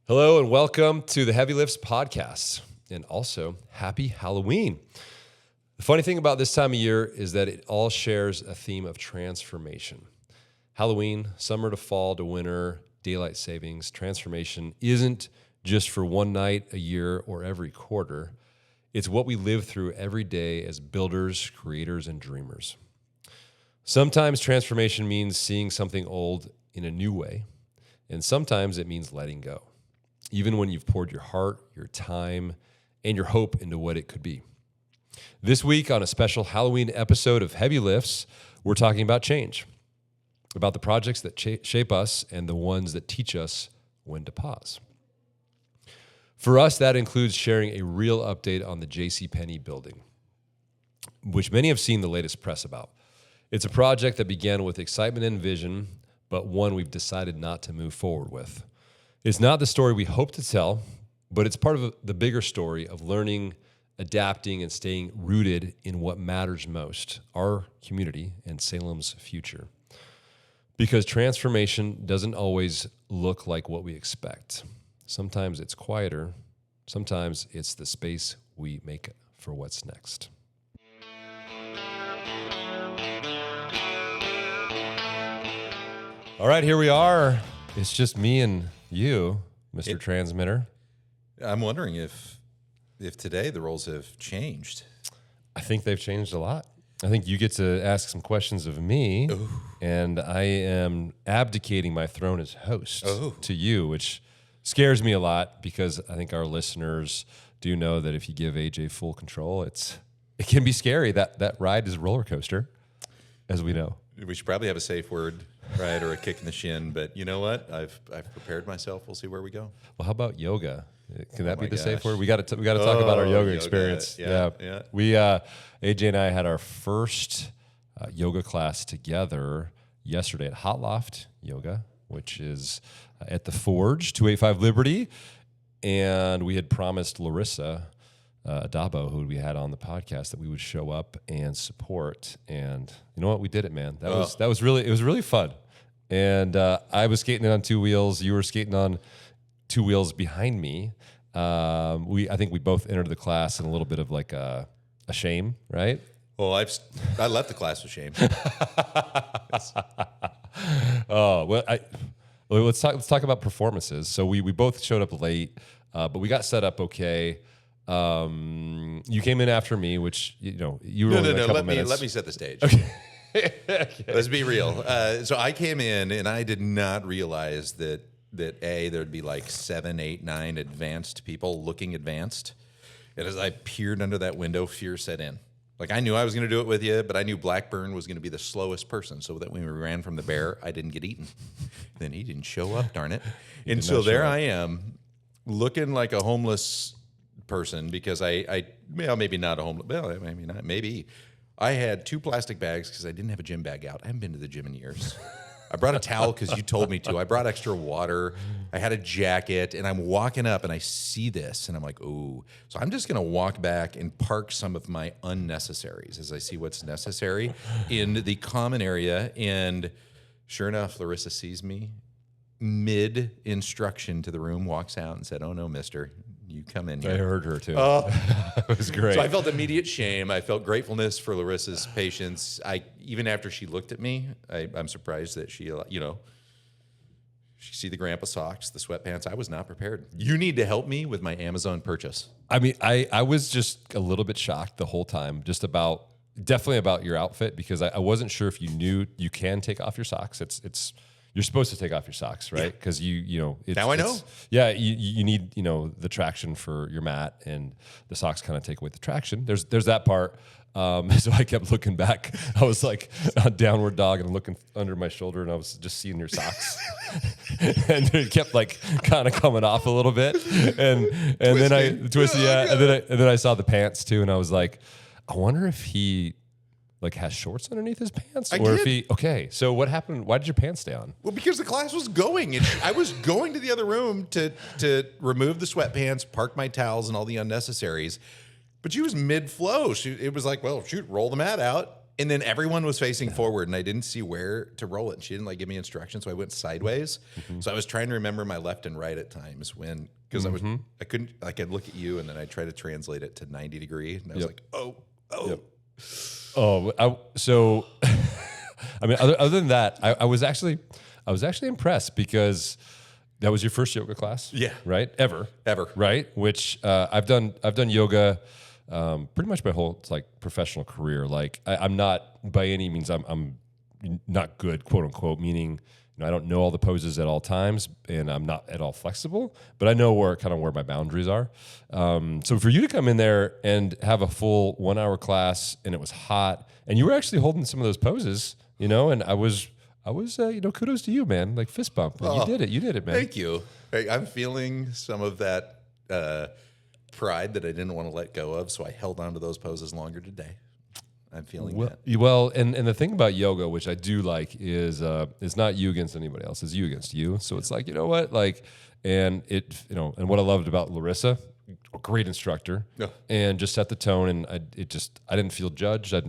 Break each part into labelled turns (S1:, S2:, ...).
S1: Hello and welcome to the Heavy Lifts podcast, and also happy Halloween. The funny thing about this time of year is that it all shares a theme of transformation. Halloween, summer to fall to winter, daylight savings, transformation isn't just for one night, a year, or every quarter. It's what we live through every day as builders, creators, and dreamers. Sometimes transformation means seeing something old in a new way, and sometimes it means letting go, even when you've poured your heart, your time, and your hope into what it could be. This week on a special Halloween episode of Heavy Lifts, we're talking about change, about the projects that shape us and the ones that teach us when to pause. For us, that includes sharing a real update on the JC Penney building, which many have seen the latest press about. It's a project that began with excitement and vision, but one we've decided not to move forward with. It's not the story we hope to tell, but it's part of the bigger story of learning, adapting, and staying rooted in what matters most, our community and Salem's future. Because transformation doesn't always look like what we expect. Sometimes it's quieter. Sometimes it's the space we make for what's next. All right, here we are. It's just me and you, Mr. Transmitter.
S2: I'm wondering if today the roles have changed.
S1: I think they've changed a lot. I think you get to ask some questions of me, and I am abdicating my throne as host to you, which scares me a lot because I think our listeners do know that if you give AJ full control, it can be scary. That ride is a roller coaster, as we know.
S2: We should probably have a safe word, right, or a kick in the shin. But you know what? I've prepared myself. We'll see where we go.
S1: Well, how about yoga? Can that be the safe word? We got to talk about our yoga experience.
S2: Yeah.
S1: We AJ and I had our first yoga class together yesterday at Hot Loft Yoga, which is at the Forge, 285 Liberty, and we had promised Larissa Adabo, who we had on the podcast, that we would show up and support. And you know what? We did it, man. It was really fun. And I was skating on two wheels. You were skating on two wheels behind me. I think we both entered the class in a little bit of like a shame, right?
S2: Well, I left the class with shame.
S1: Let's talk about performances. So we both showed up late, but we got set up okay. You came in after me, which you were only a couple minutes.
S2: Let me set the stage.
S1: Okay.
S2: Let's be real. So I came in and I did not realize that there'd be like 7, 8, 9 advanced people looking advanced. And as I peered under that window, fear set in. Like I knew I was going to do it with you, but I knew Blackburn was going to be the slowest person, so that when we ran from the bear, I didn't get eaten. Then he didn't show up, darn it. And so there I am, looking like a homeless person because maybe not a homeless, well, maybe not, maybe. I had 2 plastic bags because I didn't have a gym bag out. I haven't been to the gym in years. I brought a towel because you told me to. I brought extra water. I had a jacket, and I'm walking up, and I see this, and I'm like, ooh. So I'm just going to walk back and park some of my unnecessaries as I see what's necessary in the common area. And sure enough, Larissa sees me mid-instruction to the room, walks out and said, oh, no, mister. You come in here.
S1: I heard her too. It was great.
S2: So I felt immediate shame. I felt gratefulness for Larissa's patience. Even after she looked at me, I'm surprised that she see the grandpa socks, the sweatpants. I was not prepared. You need to help me with my Amazon purchase.
S1: I mean, I was just a little bit shocked the whole time, definitely about your outfit, because I wasn't sure if you knew you can take off your socks. You're supposed to take off your socks, right? Because
S2: now I know.
S1: Yeah, you need the traction for your mat, and the socks kind of take away the traction. There's that part. So I kept looking back. I was like a downward dog and looking under my shoulder, and I was just seeing your socks, and it kept like kind of coming off a little bit, and then I twisted, and then I saw the pants too, and I was like, I wonder if he like has shorts underneath his pants, okay. So what happened? Why did your pants stay on?
S2: Well, because the class was going, and I was going to the other room to remove the sweatpants, park my towels, and all the unnecessaries. But she was mid-flow. It was like, well, shoot, roll the mat out. And then everyone was facing forward, and I didn't see where to roll it. And she didn't like give me instructions, so I went sideways. So I was trying to remember my left and right at times because I couldn't. Like I'd look at you, and then I'd try to translate it to 90 degree, and I was like, oh.
S1: So I mean, other than that, I was actually impressed because that was your first yoga class, right? Ever, right? Which I've done yoga. Pretty much my whole professional career. Like I'm not by any means I'm not good, quote unquote, meaning I don't know all the poses at all times, and I'm not at all flexible, but I know where my boundaries are. So for you to come in there and have a full 1 hour class, and it was hot, and you were actually holding some of those poses, and I was kudos to you, man. Like fist bump. You did it, man.
S2: Thank you. I'm feeling some of that pride that I didn't want to let go of, so I held on to those poses longer today. I'm feeling that.
S1: Well, and the thing about yoga, which I do like, is it's not you against anybody else; it's you against you. So it's like, you know what, and and what I loved about Larissa, a great instructor, and just set the tone, and I didn't feel judged. I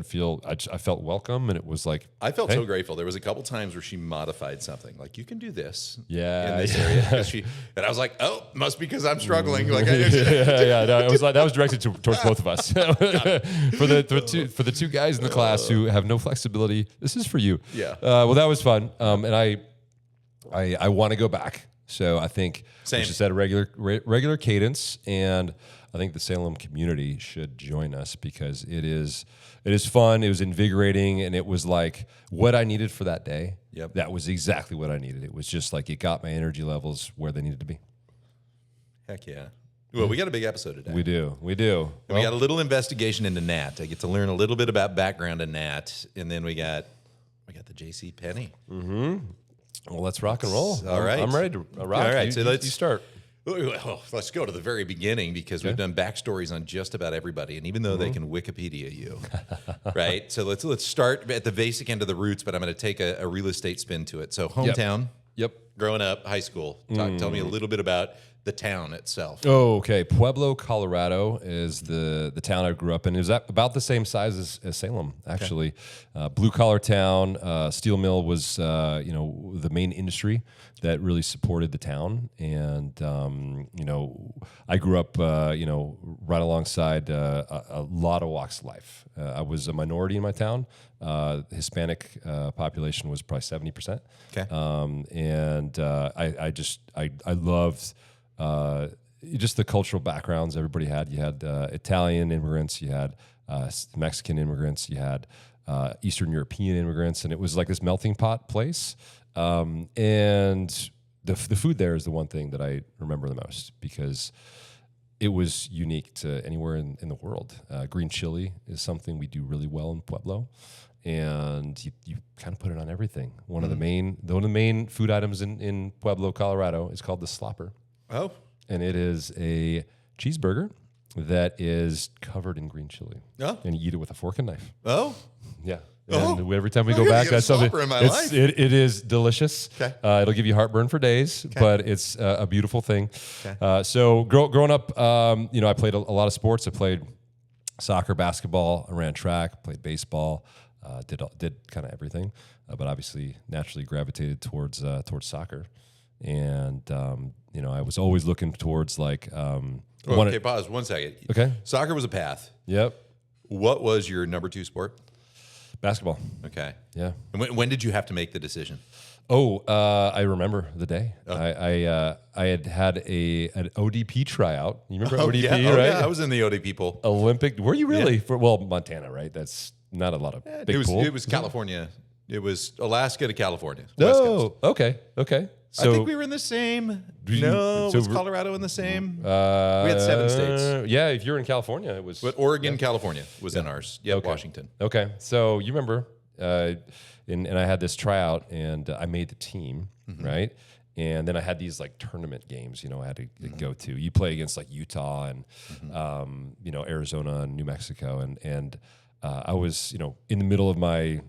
S1: felt welcome, and it was like
S2: I felt so grateful. There was a couple times where she modified something, like you can do this, in
S1: yeah,
S2: this area, and I was like, oh, must be because I'm struggling. Like,
S1: no, it was like that was directed towards both of us. for the two guys in the class who have no flexibility, this is for you.
S2: Yeah.
S1: Well, that was fun, and I want to go back. So I think
S2: Same.
S1: we should set a regular cadence, and I think the Salem community should join us because it is fun. It was invigorating, and it was like what I needed for that day.
S2: Yep.
S1: That was exactly what I needed. It was just like it got my energy levels where they needed to be.
S2: Heck yeah. Well, we got a big episode today.
S1: We do.
S2: We got a little investigation into Nat. I get to learn a little bit about background in Nat, and then we got the JC Penney.
S1: Mm-hmm. Well, let's rock and roll.
S2: All right.
S1: I'm ready to rock.
S2: All right,
S1: so let's start.
S2: Well, let's go to the very beginning because we've done backstories on just about everybody, and even though they can Wikipedia you, right? So let's start at the basic end of the roots, but I'm going to take a real estate spin to it. So hometown, growing up, high school. Tell me a little bit about the town itself.
S1: Oh, okay. Pueblo, Colorado is the town I grew up in. It was about the same size as Salem, actually. Okay. Blue collar town. Steel mill was the main industry that really supported the town. And I grew up right alongside a lot of walks of life. I was a minority in my town. Hispanic population was probably 70%.
S2: Okay.
S1: I loved just the cultural backgrounds everybody had. You had Italian immigrants, you had Mexican immigrants, you had Eastern European immigrants, and it was like this melting pot place. And the food there is the one thing that I remember the most because it was unique to anywhere in the world. Green chili is something we do really well in Pueblo. And you kind of put it on everything. One of the main food items in Pueblo, Colorado is called the slopper.
S2: Oh.
S1: And it is a cheeseburger that is covered in green chili.
S2: Oh.
S1: And you eat it with a fork and knife.
S2: Oh.
S1: Yeah.
S2: Oh.
S1: And every time we go back, that's something. It is delicious.
S2: Okay.
S1: It'll give you heartburn for days, but it's a beautiful thing.
S2: Okay.
S1: So growing up, I played a lot of sports. I played soccer, basketball, I ran track, played baseball, did kind of everything, but obviously naturally gravitated towards soccer. And I was always looking towards
S2: okay, pause 1 second.
S1: Okay.
S2: Soccer was a path.
S1: Yep.
S2: What was your number 2 sport?
S1: Basketball.
S2: Okay.
S1: Yeah.
S2: And when did you have to make the decision?
S1: Oh, I remember the day.
S2: Oh.
S1: I had an ODP tryout. You remember ODP,
S2: yeah.
S1: right?
S2: Yeah, I was in the ODP pool.
S1: Olympic. Were you really? Yeah. Montana, right? That's not a lot of big pool.
S2: It was California. It was Alaska to California.
S1: Oh, okay.
S2: So I think we were in the same. Was Colorado in the same? We had 7 states.
S1: Yeah, if you're in California, it was.
S2: But Oregon, California was in ours. Yeah, okay. Washington.
S1: Okay, so you remember, and I had this tryout, and I made the team, right? And then I had these tournament games, I had to go to. You play against Utah and Arizona and New Mexico, and I was in the middle of my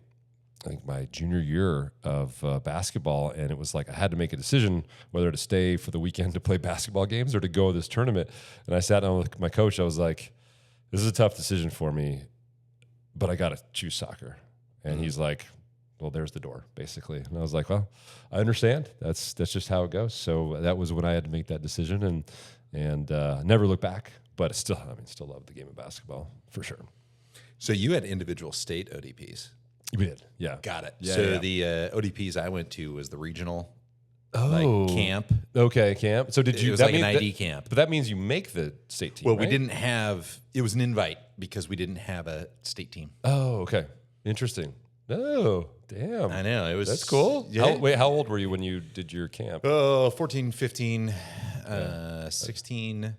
S1: junior year of basketball, and it was I had to make a decision whether to stay for the weekend to play basketball games or to go to this tournament. And I sat down with my coach. I was like, this is a tough decision for me, but I got to choose soccer. And he's like, well, there's the door, basically. And I was like, well, I understand. That's just how it goes. So that was when I had to make that decision, and never look back. But still love the game of basketball for sure.
S2: So you had individual state ODPs.
S1: We did, yeah.
S2: Got it.
S1: Yeah,
S2: so
S1: yeah.
S2: the ODPs I went to was the regional camp.
S1: Okay, camp. So did you?
S2: It was
S1: that
S2: like an
S1: mean-
S2: ID
S1: that-
S2: camp.
S1: But that means you make the state team.
S2: Well,
S1: right?
S2: we didn't have. It was an invite because we didn't have a state team.
S1: Oh, okay. Interesting. Oh, damn.
S2: I know. It was.
S1: That's cool.
S2: Yeah.
S1: How old were you when you did your camp?
S2: 14, 15, 16.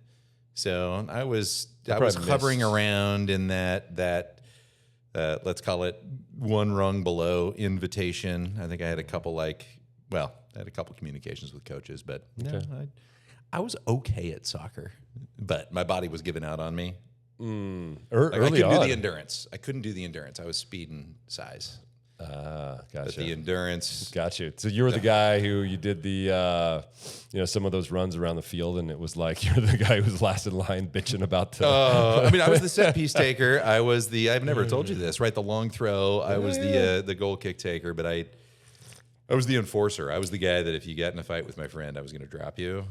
S2: So I was hovering around in that let's call it one rung below invitation. I think I had a couple communications with coaches, but no, I was okay at soccer, but my body was giving out on me.
S1: Early
S2: I couldn't
S1: on.
S2: do the endurance. I was speed and size. But
S1: Gotcha.
S2: the endurance.
S1: Got you. So you were the guy who you did the, some of those runs around the field, and it was like you're the guy who was last in line bitching about the.
S2: I was the set piece taker. I've never told you this, right? The long throw. I was the goal kick taker, but I was the enforcer. I was the guy that if you got in a fight with my friend, I was going to drop you.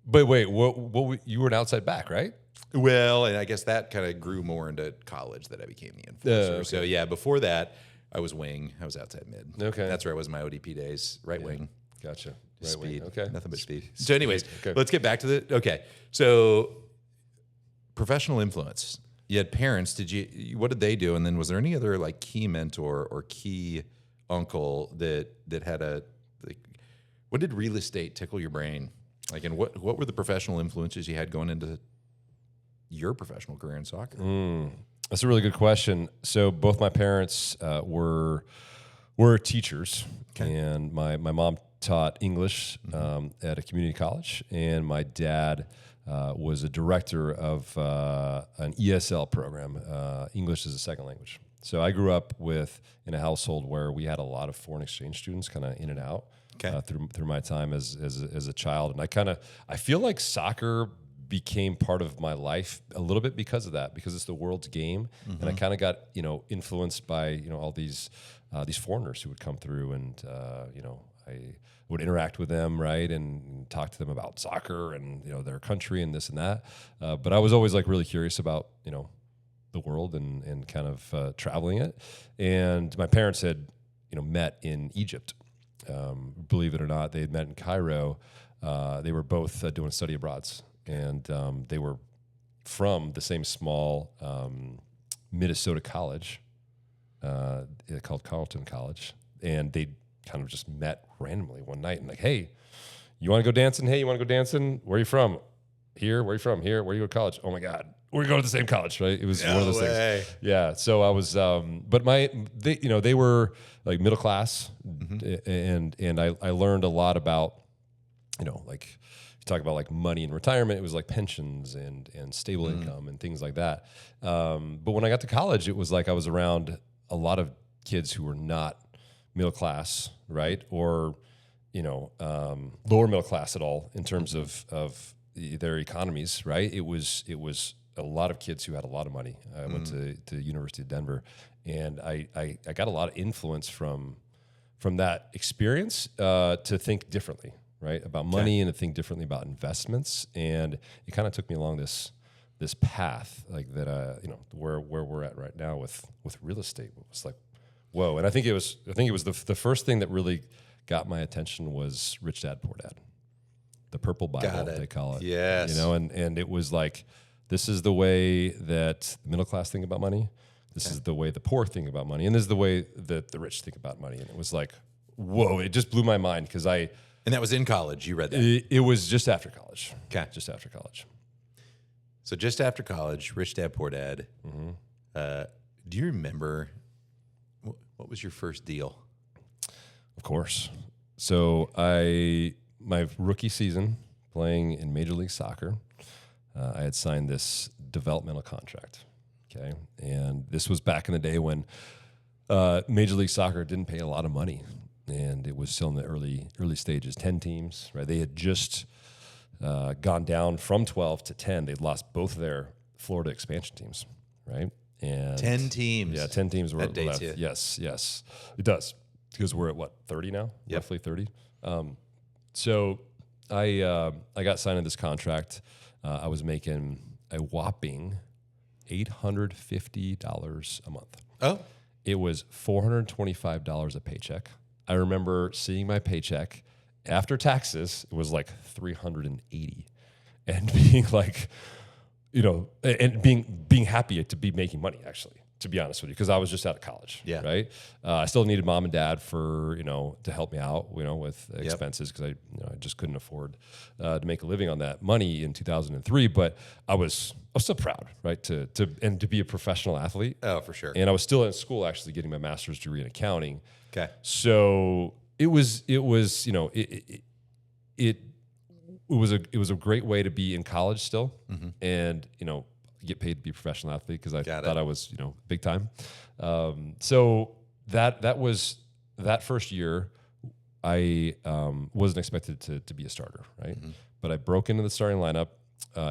S1: But wait, what? You were an outside back, right?
S2: Well, and I guess that kind of grew more into college that I became the enforcer.
S1: Okay.
S2: So yeah, before that, I was wing. I was outside mid.
S1: Okay.
S2: That's where I was my ODP days. Right wing.
S1: Gotcha. Right
S2: Speed.
S1: wing. Okay.
S2: Nothing but speed. So anyways,
S1: Okay.
S2: let's get back to okay. So professional influence. You had parents. What did they do? And then was there any other like key mentor or key uncle that had what did real estate tickle your brain? Like, and what were the professional influences you had going into your professional career in soccer?
S1: That's a really good question. So both my parents were teachers, and my mom taught English at a community college, and my dad was a director of an ESL program, English as a second language. So I grew up in a household where we had a lot of foreign exchange students kind of in and out through my time as a child, and I feel like soccer became part of my life a little bit because of that, because it's the world's game, and I kind of got influenced by all these foreigners who would come through, and I would interact with them, right, and talk to them about soccer and their country and this and that. But I was always like really curious about the world and kind of traveling it. And my parents had met in Egypt. Believe it or not, they had met in Cairo. They were both doing study abroads. And they were from the same small Minnesota college called Carleton College. And they kind of just met randomly one night and like, hey, you want to go dancing? Hey, you want to go dancing? Where are you from? Here. Where are you from? Here. Where are you go to college? Oh, my God. We're going to the same college, right? It was one of those things. Yeah. So I was, but they were like middle class, and I learned a lot about, like, you talk about like money and retirement, it was like pensions and stable income and things like that. But when I got to college, it was like I was around a lot of kids who were not middle class, right? Or, lower middle class at all in terms of their economies, right? It was a lot of kids who had a lot of money. I went to the University of Denver, and I got a lot of influence from that experience to think differently, right, about money and to think differently about investments. And it kind of took me along this path, like that, where we're at right now with real estate. It was like, whoa. And I think it was the first thing that really got my attention was Rich Dad Poor Dad, the Purple Bible, they call it.
S2: Yes.
S1: And it was like, this is the way that the middle class think about money. This is the way the poor think about money. And this is the way that the rich think about money. And it was like, whoa, it just blew my mind because
S2: And that was in college, you read that?
S1: It was just after college.
S2: Okay.
S1: Just after college.
S2: So just after college, Rich Dad, Poor Dad. Do you remember, what was your first deal?
S1: Of course. So my rookie season playing in Major League Soccer, I had signed this developmental contract, okay? And this was back in the day when Major League Soccer didn't pay a lot of money, and it was still in the early stages, 10 teams, right? They had just gone down from 12 to 10. They'd lost both of their Florida expansion teams, right? And
S2: 10 teams.
S1: Yeah, 10 teams were
S2: That dates
S1: left.
S2: you.
S1: Yes, it does. Because we're at what, 30 now?
S2: Yep.
S1: Roughly 30. So I got signed in this contract. I was making a whopping $850 a month.
S2: Oh,
S1: It was $425 a paycheck. I remember seeing my paycheck after taxes. It was like $380, and being like, and being happy to be making money, actually, to be honest with you, because I was just out of college.
S2: Yeah.
S1: Right. I still needed mom and dad for, to help me out, with expenses, because I just couldn't afford to make a living on that money in 2003. But I was so proud, right, to be a professional athlete.
S2: Oh, for sure.
S1: And I was still in school, actually getting my master's degree in accounting.
S2: Okay.
S1: So it was a great way to be in college still, and get paid to be a professional athlete, because I thought I was big time. So that was that first year. I wasn't expected to be a starter, right? But I broke into the starting lineup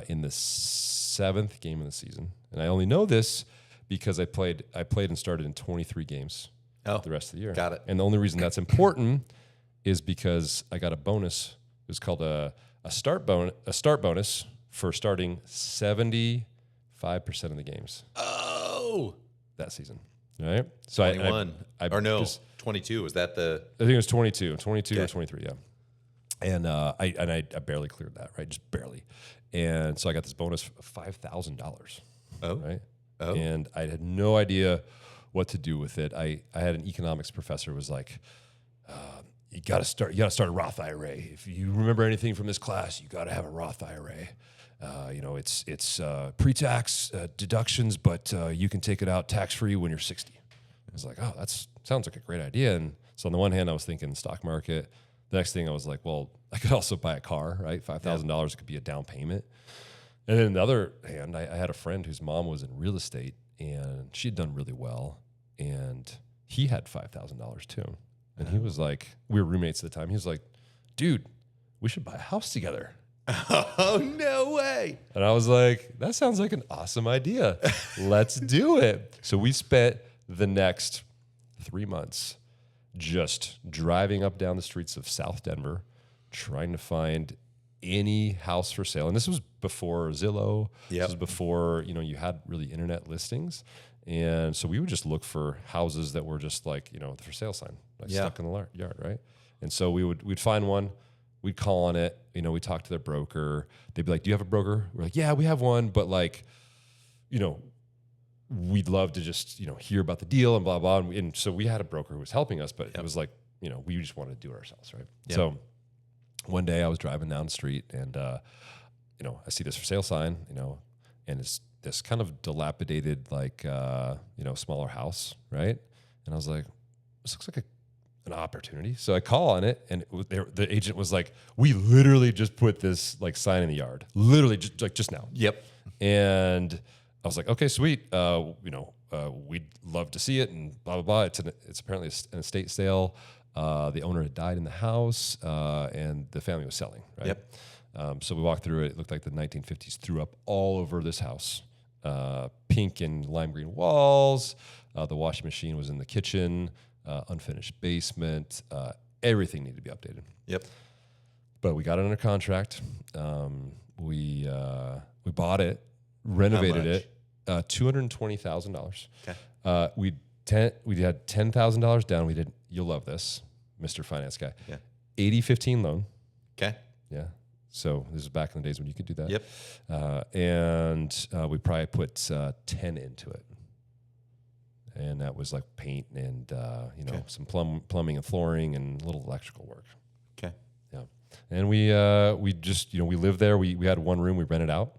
S1: in the 7th game of the season, and I only know this because I played and started in 23 games. The rest of the year.
S2: Got it.
S1: And the only reason that's important is because I got a bonus. It was called a start bonus for starting 75% of the games.
S2: Oh,
S1: that season. Right? So
S2: 21.
S1: I
S2: 22. Was that the?
S1: I think it was 22
S2: Okay.
S1: or 23. Yeah. And I barely cleared that, right? Just barely. And so I got this bonus of $5,000.
S2: Oh.
S1: Right.
S2: Oh.
S1: And I had no idea what to do with it. I had an economics professor who was like, you got to start a Roth IRA. If you remember anything from this class, you got to have a Roth IRA. It's pre-tax deductions, but you can take it out tax-free when you're 60. I was like, oh, that sounds like a great idea. And so on the one hand, I was thinking stock market. The next thing I was like, well, I could also buy a car, right? $5,000 could be a down payment. And then on the other hand, I had a friend whose mom was in real estate, and she had done really well, and he had $5,000 too. And he was like, we were roommates at the time. He was like, dude, we should buy a house together.
S2: Oh, no way.
S1: And I was like, that sounds like an awesome idea. Let's do it. So we spent the next 3 months just driving up down the streets of South Denver, trying to find any house for sale. And this was before Zillow. This was before, you had really internet listings. And so we would just look for houses that were just like, the for sale sign, stuck in the yard, right? And so we'd find one, we'd call on it, we'd talk to their broker. They'd be like, do you have a broker? We're like, yeah, we have one, but we'd love to just, hear about the deal and blah, blah. And so we had a broker who was helping us, but it was like, we just wanted to do it ourselves, right? Yep. So one day I was driving down the street, and, I see this for sale sign, and it's this kind of dilapidated, smaller house, right? And I was like, this looks like an opportunity. So I call on it, and the agent was like, we literally just put this sign in the yard, literally just now.
S2: Yep.
S1: And I was like, okay, sweet. We'd love to see it, and blah, blah, blah. It's apparently an estate sale. The owner had died in the house, and the family was selling, right?
S2: Yep.
S1: So we walked through it. It looked like the 1950s threw up all over this house. Pink and lime green walls. The washing machine was in the kitchen. Unfinished basement. Everything needed to be updated.
S2: Yep.
S1: But we got it under contract. We bought it, renovated it. $220,000.
S2: Okay.
S1: We had $10,000 down. You'll love this, Mr. Finance Guy.
S2: Yeah.
S1: 80-15 loan.
S2: Okay.
S1: Yeah. So this is back in the days when you could do that.
S2: Yep.
S1: And we probably put 10 into it. And that was like paint and, some plumbing and flooring and a little electrical work.
S2: Okay.
S1: Yeah. And we just, we lived there. We had one room we rented out,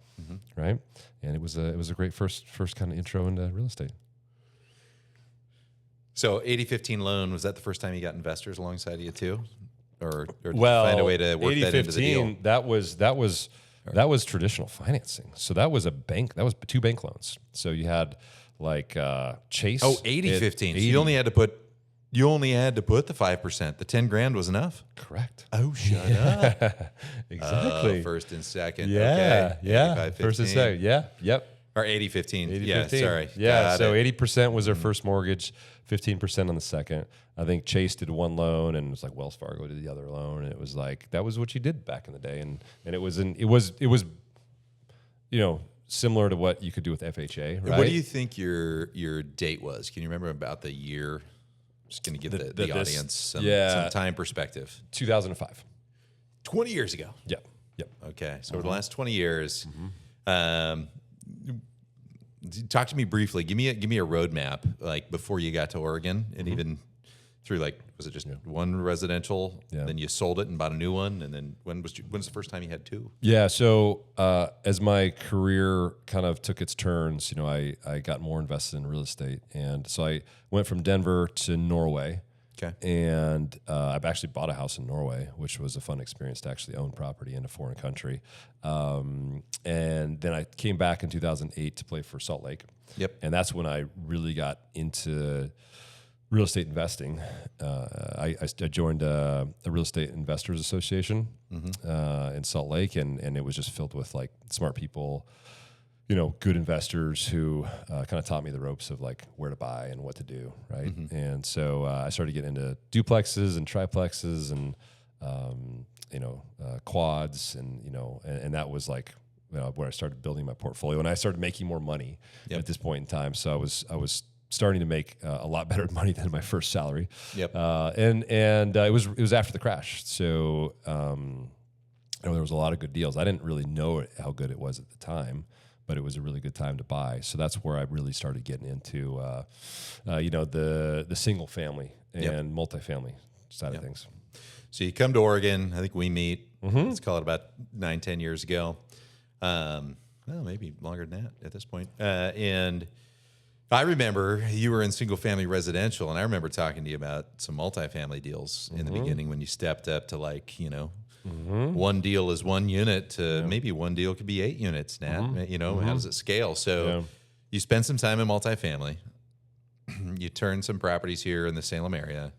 S1: right? And it was a great first kind of intro into real estate.
S2: So 80-15 loan, was that the first time you got investors alongside of you too? Or did you
S1: Well,
S2: find a way to work that into the deal?
S1: 80-15, that was traditional financing. So that was that was 2 bank loans. So you had Chase.
S2: Oh, 80-15. So you only had to put the 5%. The 10 grand was enough?
S1: Correct.
S2: Oh, shut up.
S1: Exactly.
S2: First and second.
S1: Yeah.
S2: Okay.
S1: Yeah.
S2: 85-15.
S1: First and second. Yeah. Yep.
S2: Or 80-15.
S1: 80-15.
S2: Yeah, sorry.
S1: Yeah,
S2: Got
S1: so
S2: it.
S1: 80% was their first mortgage, 15% on the second. I think Chase did one loan, and it was like Wells Fargo did the other loan, and it was like that was what you did back in the day, and it was similar to what you could do with FHA, right?
S2: What do you think your date was? Can you remember about the year? Just going to give the audience some time perspective.
S1: 2005.
S2: 20 years ago.
S1: Yep.
S2: Okay, so over the last 20 years, talk to me briefly. Give me a roadmap, like before you got to Oregon, and even through was it just one residential?
S1: Yeah.
S2: Then you sold it and bought a new one, and then when's the first time you had two?
S1: Yeah. So as my career kind of took its turns, I got more invested in real estate, and so I went from Denver to Norway.
S2: Okay.
S1: And I've actually bought a house in Norway, which was a fun experience to actually own property in a foreign country. And then I came back in 2008 to play for Salt Lake.
S2: Yep.
S1: And that's when I really got into real estate investing. I joined a real estate investors association in Salt Lake, and it was just filled with smart people, good investors who kind of taught me the ropes of where to buy and what to do, right? And so I started getting into duplexes and triplexes and quads, and that was where I started building my portfolio, and I started making more money at this point in time. So I was starting to make a lot better money than my first salary.
S2: Yep.
S1: And it was after the crash, so there was a lot of good deals. I didn't really know how good it was at the time, but it was a really good time to buy. So that's where I really started getting into, the single family and multifamily side of things.
S2: So you come to Oregon. I think we meet. Let's call it about 9-10 years ago. Well, maybe longer than that at this point. And I remember you were in single family residential, and I remember talking to you about some multifamily deals in the beginning when you stepped up to one deal is one unit to maybe one deal could be 8 units, Nat. How does it scale? So you spend some time in multifamily. You turn some properties here in the Salem area.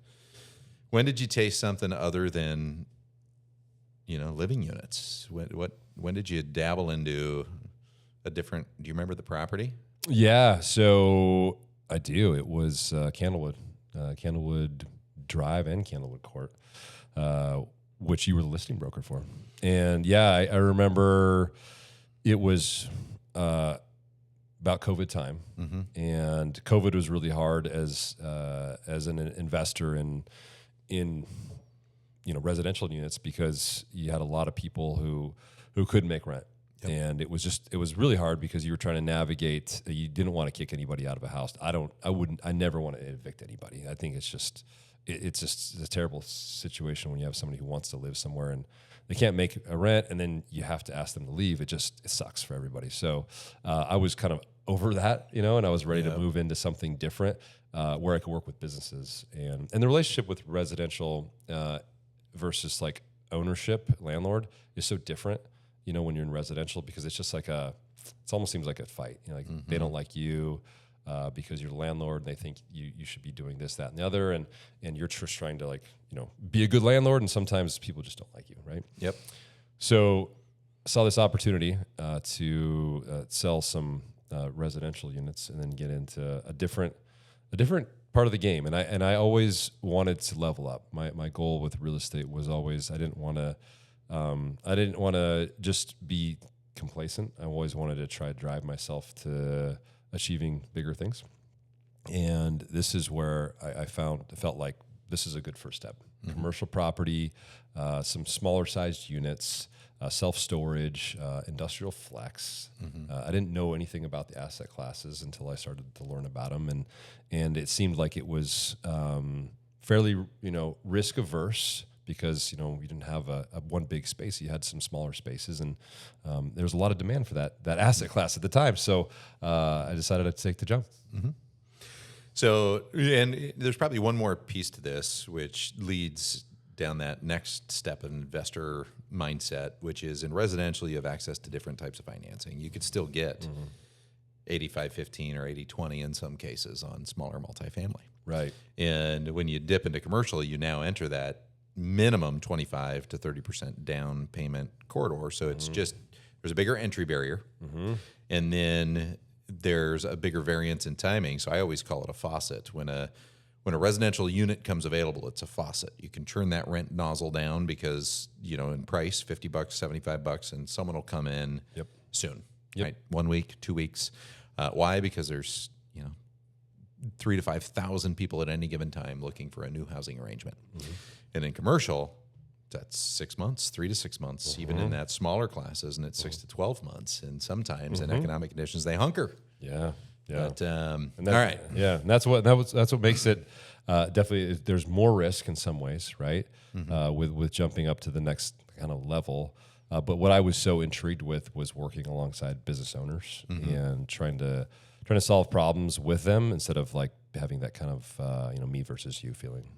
S2: When did you taste something other than, living units? When did you dabble into a different, do you remember the property?
S1: Yeah, so I do. It was Candlewood Drive and Candlewood Court, which you were the listing broker for. And I remember it was about COVID time, and COVID was really hard as an investor in residential units, because you had a lot of people who couldn't make rent. Yep. And it was really hard because you were trying to navigate. You didn't want to kick anybody out of a house. I never want to evict anybody. I think it's just a terrible situation when you have somebody who wants to live somewhere and they can't make a rent, and then you have to ask them to leave. It sucks for everybody. So I was kind of over that, and I was ready to move into something different where I could work with businesses, and the relationship with residential versus ownership, landlord, is so different. When you're in residential, because it's just it almost seems like a fight. They don't like you because you're the landlord, and they think you should be doing this, that, and the other, and you're just trying to be a good landlord, and sometimes people just don't like you, right?
S2: Yep.
S1: So I saw this opportunity to sell some residential units and then get into a different part of the game, and I always wanted to level up. My goal with real estate was always I didn't want to just be complacent. I always wanted to try to drive myself to achieving bigger things. And this is where I felt like this is a good first step. Commercial property, some smaller sized units, self-storage, industrial flex. I didn't know anything about the asset classes until I started to learn about them. And it seemed like it was fairly, risk averse, because you didn't have a one big space. You had some smaller spaces, and there was a lot of demand for that asset class at the time. So I decided to take the jump.
S2: So, and there's probably one more piece to this, which leads down that next step of investor mindset, which is in residential, you have access to different types of financing. You could still get 85-15 or 80-20 in some cases on smaller multifamily.
S1: Right.
S2: And when you dip into commercial, you now enter that minimum 25 to 30% down payment corridor. So it's just there's a bigger entry barrier, and then there's a bigger variance in timing. So I always call it a faucet. When a residential unit comes available, it's a faucet. You can turn that rent nozzle down because, in price, $50, $75, and someone will come in soon, right? 1 week, 2 weeks. Why? Because there's, 3,000 to 5,000 people at any given time looking for a new housing arrangement. And in commercial, that's 6 months, 3 to 6 months, even in that smaller classes, and it's 6 to 12 months. And sometimes in economic conditions, they hunker.
S1: Yeah.
S2: But, all
S1: right. Yeah. And that's what makes it definitely, there's more risk in some ways, right? With jumping up to the next kind of level. But what I was so intrigued with was working alongside business owners and trying to solve problems with them instead of like having that kind of, me versus you feeling.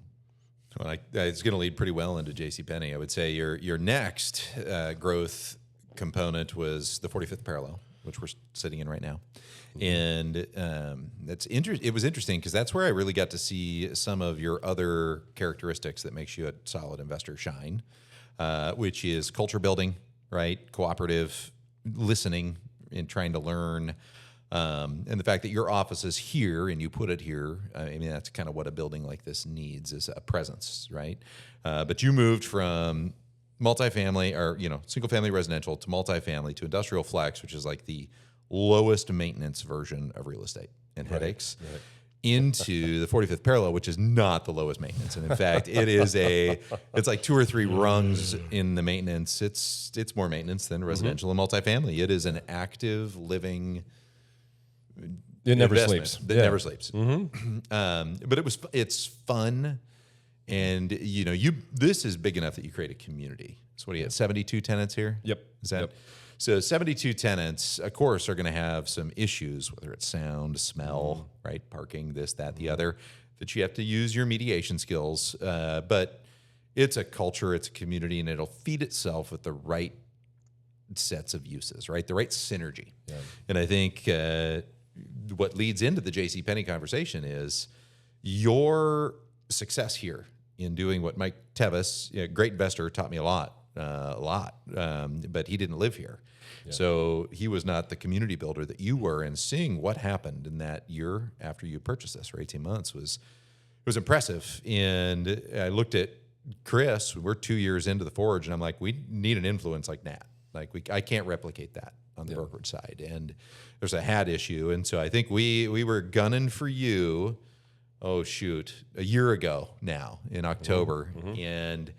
S2: Well, it's going to lead pretty well into JCPenney. I would say your next growth component was the 45th parallel, which we're sitting in right now. And it was interesting because that's where I really got to see some of your other characteristics that makes you a solid investor shine, which is culture building, right? Cooperative, listening, and trying to learn. And the fact that your office is here and you put it here, I mean, that's kind of what a building like this needs, is a presence, right? But you moved from multifamily or, single family residential to multifamily to industrial flex, which is like the lowest maintenance version of real estate and headaches, into the 45th parallel, which is not the lowest maintenance. And in fact, it's like 2 or 3 rungs in the maintenance. It's more maintenance than residential and multifamily. It is an active living.
S1: It never sleeps.
S2: It never sleeps. But it's fun, and this is big enough that you create a community. So what do you have? 72 tenants here.
S1: Yep.
S2: Is that so? 72 tenants, of course, are going to have some issues, whether it's sound, smell, right, parking, this, that, the other, that you have to use your mediation skills. But it's a culture, it's a community, and it'll feed itself with the right sets of uses, right? The right synergy. Yeah. And I think what leads into the JCPenney conversation is your success here in doing what Mike Tevis, great investor, taught me a lot, but he didn't live here. Yeah. So he was not the community builder that you were, and seeing what happened in that year after you purchased this, or 18 months, was impressive. And I looked at Chris, we're 2 years into the Forge, and I'm like, we need an influence like Nat. Like I can't replicate that on the brokerage side, and there's a hat issue, and so I think we were gunning for you. Oh shoot, a year ago now in October, and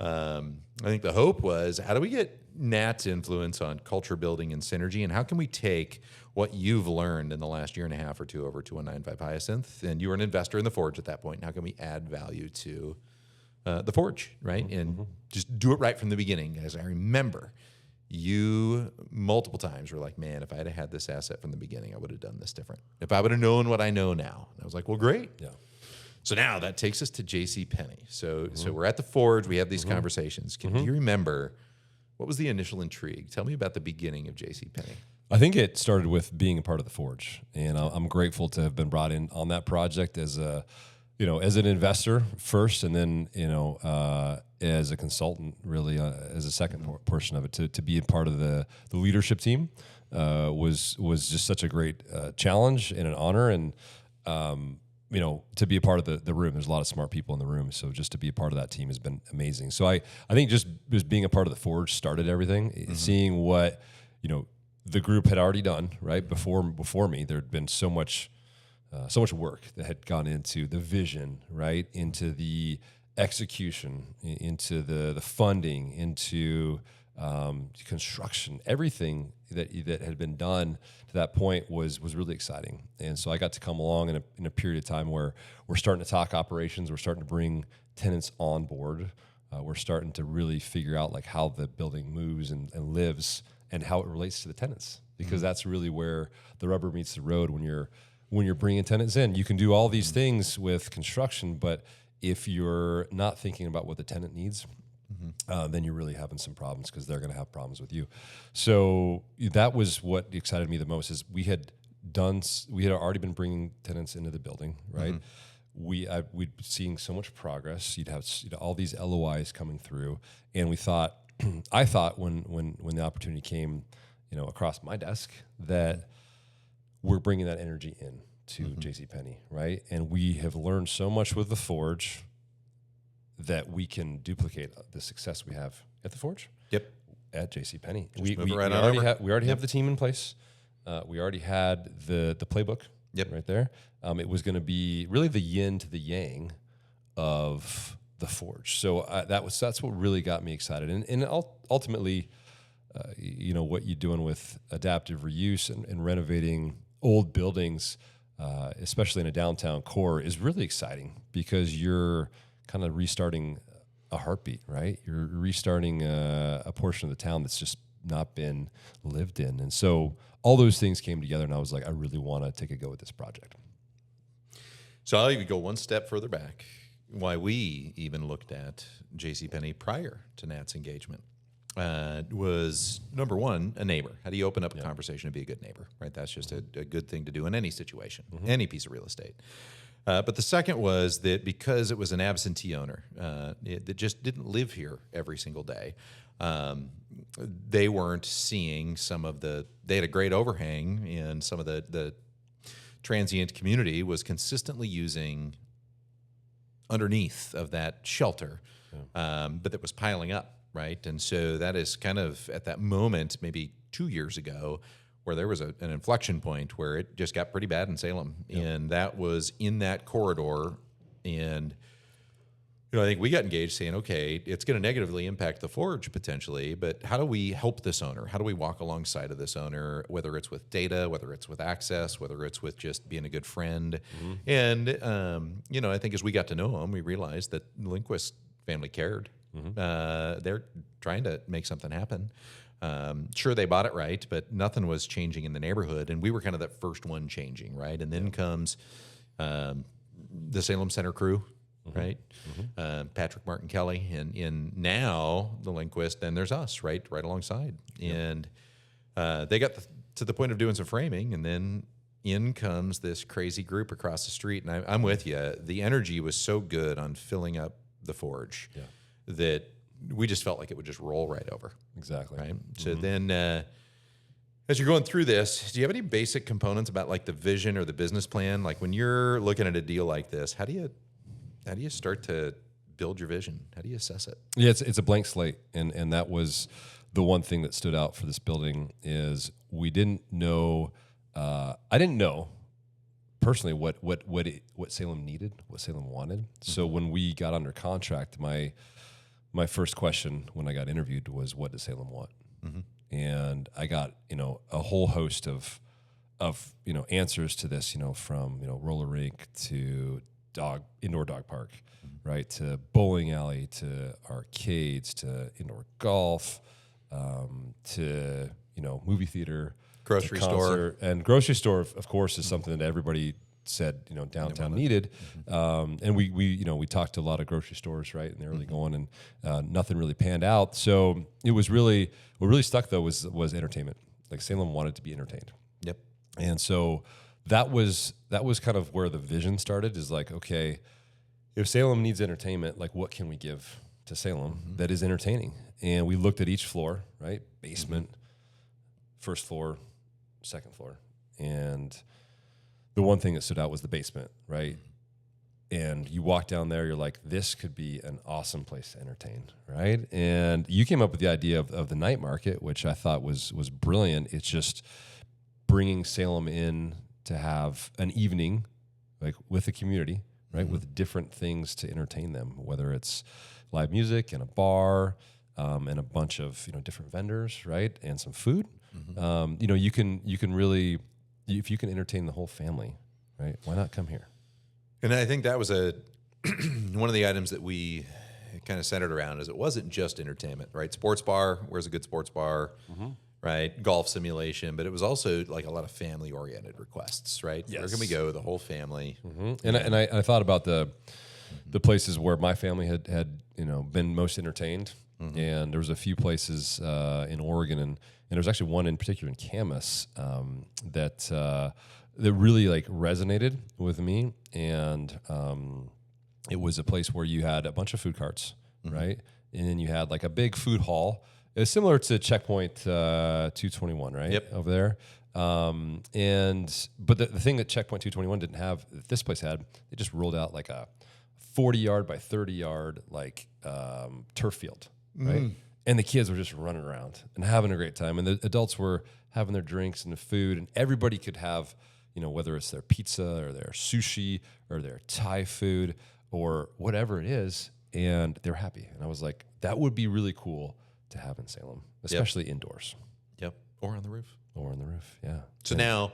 S2: I think the hope was, how do we get Nat's influence on culture building and synergy, and how can we take what you've learned in the last year and a half or two over to 2195 Hyacinth, and you were an investor in the Forge at that point. And how can we add value to the Forge, right, and just do it right from the beginning? As I remember, you multiple times were like, man, if I had this asset from the beginning, I would have done this different. If I would have known what I know now. And I was like, well, great. Yeah. So now that takes us to JCPenney. So we're at the Forge. We have these conversations. Do you remember, what was the initial intrigue? Tell me about the beginning of JCPenney.
S1: I think it started with being a part of the Forge. And I'm grateful to have been brought in on that project as an investor first, and then, as a consultant, really, as a second portion of it, to be a part of the leadership team was just such a great challenge and an honor. And, to be a part of the room, there's a lot of smart people in the room. So just to be a part of that team has been amazing. So I think just being a part of the Forge started everything, seeing what, the group had already done, right? Before me, there had been so much work that had gone into the vision, right? Into the execution, into the funding, into construction. Everything that had been done to that point was really exciting. And so I got to come along in a period of time where we're starting to talk operations. We're starting to bring tenants on board. We're starting to really figure out like how the building moves and lives, and how it relates to the tenants, because that's really where the rubber meets the road when you're bringing tenants in. You can do all these things with construction, but if you're not thinking about what the tenant needs, then you're really having some problems, because they're going to have problems with you. So that was what excited me the most, is we had already been bringing tenants into the building, right? We'd seeing so much progress. You'd have all these LOIs coming through, and we thought, I thought when the opportunity came across my desk that we're bringing that energy in to JCPenney, right? And we have learned so much with the Forge that we can duplicate the success we have at the Forge.
S2: Yep.
S1: At JCPenney.
S2: We
S1: already have the team in place. We already had the playbook right there. It was going to be really the yin to the yang of the Forge. So that's what really got me excited. And ultimately, what you're doing with adaptive reuse and renovating old buildings, especially in a downtown core, is really exciting because you're kind of restarting a heartbeat, right? You're restarting a portion of the town that's just not been lived in. And so all those things came together, and I was like, I really want to take a go at this project.
S2: So I'll even go one step further back. Why we even looked at JCPenney prior to Nat's engagement was, number one, a neighbor. How do you open up a conversation to be a good neighbor, right? That's just a good thing to do in any situation, any piece of real estate. But the second was that because it was an absentee owner that just didn't live here every single day, they weren't seeing they had a great overhang in some of the transient community was consistently using underneath of that shelter, but that was piling up, right? And so that is kind of at that moment, maybe 2 years ago, where there was an inflection point where it just got pretty bad in Salem. And that was in that corridor. And, I think we got engaged saying, okay, it's going to negatively impact the Forge potentially, but how do we help this owner? How do we walk alongside of this owner, whether it's with data, whether it's with access, whether it's with just being a good friend? And, I think as we got to know them, we realized that the Lindquist family cared. They're trying to make something happen. Sure, they bought it right, but nothing was changing in the neighborhood, and we were kind of that first one changing, right? And then comes the Salem Center crew, right? Patrick Martin Kelly, and now the Lindquist, then there's us, right alongside. And they got to the point of doing some framing, and then in comes this crazy group across the street. And I'm with you. The energy was so good on filling up the Forge that we just felt like it would just roll right over.
S1: Exactly.
S2: Right. So then, as you're going through this, do you have any basic components about like the vision or the business plan? Like when you're looking at a deal like this, how do you start to build your vision? How do you assess it?
S1: Yeah, it's a blank slate, and that was the one thing that stood out for this building is we didn't know. I didn't know personally what Salem needed, what Salem wanted. So when we got under contract, my first question when I got interviewed was, what does Salem want? And I got, a whole host of answers to this, from, roller rink to indoor dog park, right? To bowling alley, to arcades, to indoor golf, to, movie theater,
S2: grocery store.
S1: And grocery store, of course, is something that everybody said, downtown needed. And we talked to a lot of grocery stores, right, in the early going, and nothing really panned out. So it was really, what really stuck though was entertainment. Like Salem wanted to be entertained.
S2: Yep.
S1: And so that was kind of where the vision started, is like, okay, if Salem needs entertainment, like what can we give to Salem that is entertaining? And we looked at each floor, right? Basement, first floor, second floor. And the one thing that stood out was the basement, right? And you walk down there, you're like, this could be an awesome place to entertain, right? And you came up with the idea of the night market, which I thought was brilliant. It's just bringing Salem in to have an evening, like with the community, right? With different things to entertain them, whether it's live music and a bar, and a bunch of different vendors, right? And some food. You can really, if you can entertain the whole family, right? Why not come here?
S2: And I think that was one of the items that we kind of centered around, is it wasn't just entertainment, right? Sports bar, where's a good sports bar, right? Golf simulation, but it was also like a lot of family-oriented requests, right?
S1: Yes.
S2: Where can we go? The whole family.
S1: And I thought about the places where my family had been most entertained, and there was a few places in Oregon, and there was actually one in particular in Camas that really like resonated with me, and it was a place where you had a bunch of food carts, right? And then you had like a big food hall, was similar to Checkpoint 221, right?
S2: Yep.
S1: Over there. But the thing that Checkpoint 221 didn't have, that this place had, they just rolled out like a 40-yard by 30-yard turf field, right? And the kids were just running around and having a great time, and the adults were having their drinks and the food, and everybody could have, whether it's their pizza or their sushi or their Thai food or whatever it is, and they're happy. And I was like, that would be really cool to have in Salem, especially indoors.
S2: Yep. Or on the roof.
S1: Or on the roof, yeah.
S2: So now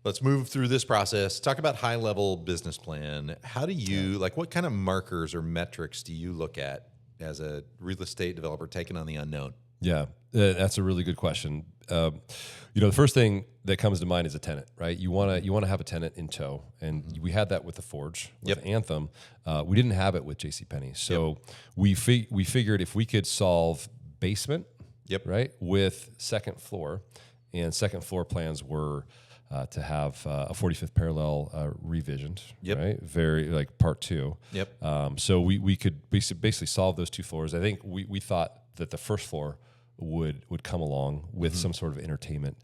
S2: let's move through this process. Talk about high-level business plan. How do you, what kind of markers or metrics do you look at as a real estate developer taking on the unknown?
S1: Yeah, that's a really good question. The first thing that comes to mind is a tenant, right? You want to have a tenant in tow, and we had that with the Forge, with Anthem. We didn't have it with JCPenney, so we figured if we could solve basement, right, with second floor, and second floor plans were to have a 45th parallel revisioned, right? Very like part 2. So we could basically solve those 2 floors. I think we thought that the first floor would come along with some sort of entertainment